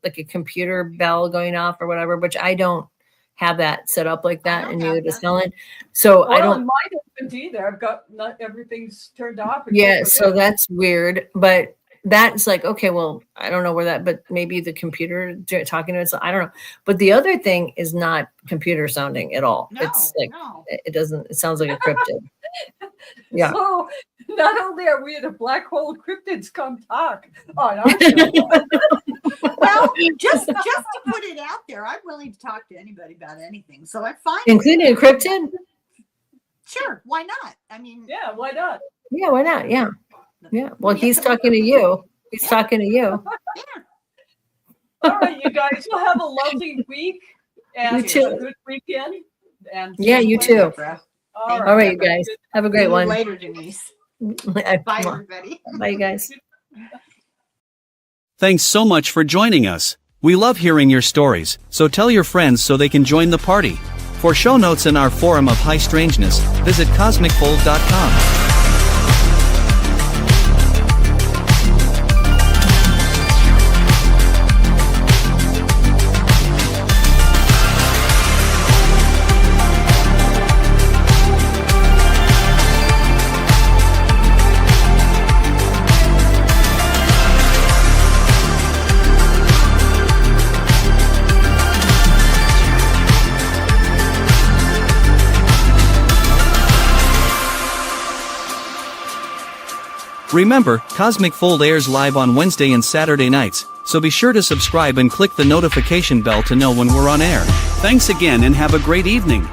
Speaker 3: a computer bell going off or whatever, which I don't have that set up like that,
Speaker 5: don't
Speaker 3: and
Speaker 5: have
Speaker 3: neither does
Speaker 5: that.
Speaker 3: Helen. So I
Speaker 4: Well,
Speaker 3: don't.
Speaker 4: mine isn't either. I've got not everything's turned off. except
Speaker 3: Yeah,
Speaker 4: for
Speaker 3: so
Speaker 4: this.
Speaker 3: that's weird, but that's like, okay, well, I don't know where that, but maybe the computer talking to us, I don't know. But the other thing is not computer sounding at all.
Speaker 5: No,
Speaker 3: It's like,
Speaker 5: no.
Speaker 3: it doesn't, it sounds like a cryptid. Yeah.
Speaker 4: So not only are we in a black hole, cryptids come talk on our show.
Speaker 5: Well, just to put it out there, I'm willing to talk to anybody about anything. So I'm fine.
Speaker 3: Including a cryptid?
Speaker 5: Sure, why not? I mean,
Speaker 4: Yeah, why not?
Speaker 3: Yeah, why not? Yeah. Yeah. Well, he's talking to you. He's talking to you.
Speaker 4: All right, you guys will have a lovely week and
Speaker 3: You too.
Speaker 4: a good weekend. And
Speaker 3: Yeah, you too.
Speaker 4: All
Speaker 3: All right, you guys. Have a great
Speaker 5: See you
Speaker 3: one.
Speaker 5: later, Denise.
Speaker 3: Bye,
Speaker 5: Bye, everybody.
Speaker 3: you guys.
Speaker 7: Thanks so much for joining us. We love hearing your stories, so tell your friends so they can join the party. For show notes and our forum of high strangeness, visit CosmicFold.com. Remember, Cosmic Fold airs live on Wednesday and Saturday nights, so be sure to subscribe and click the notification bell to know when we're on air. Thanks again and have a great evening.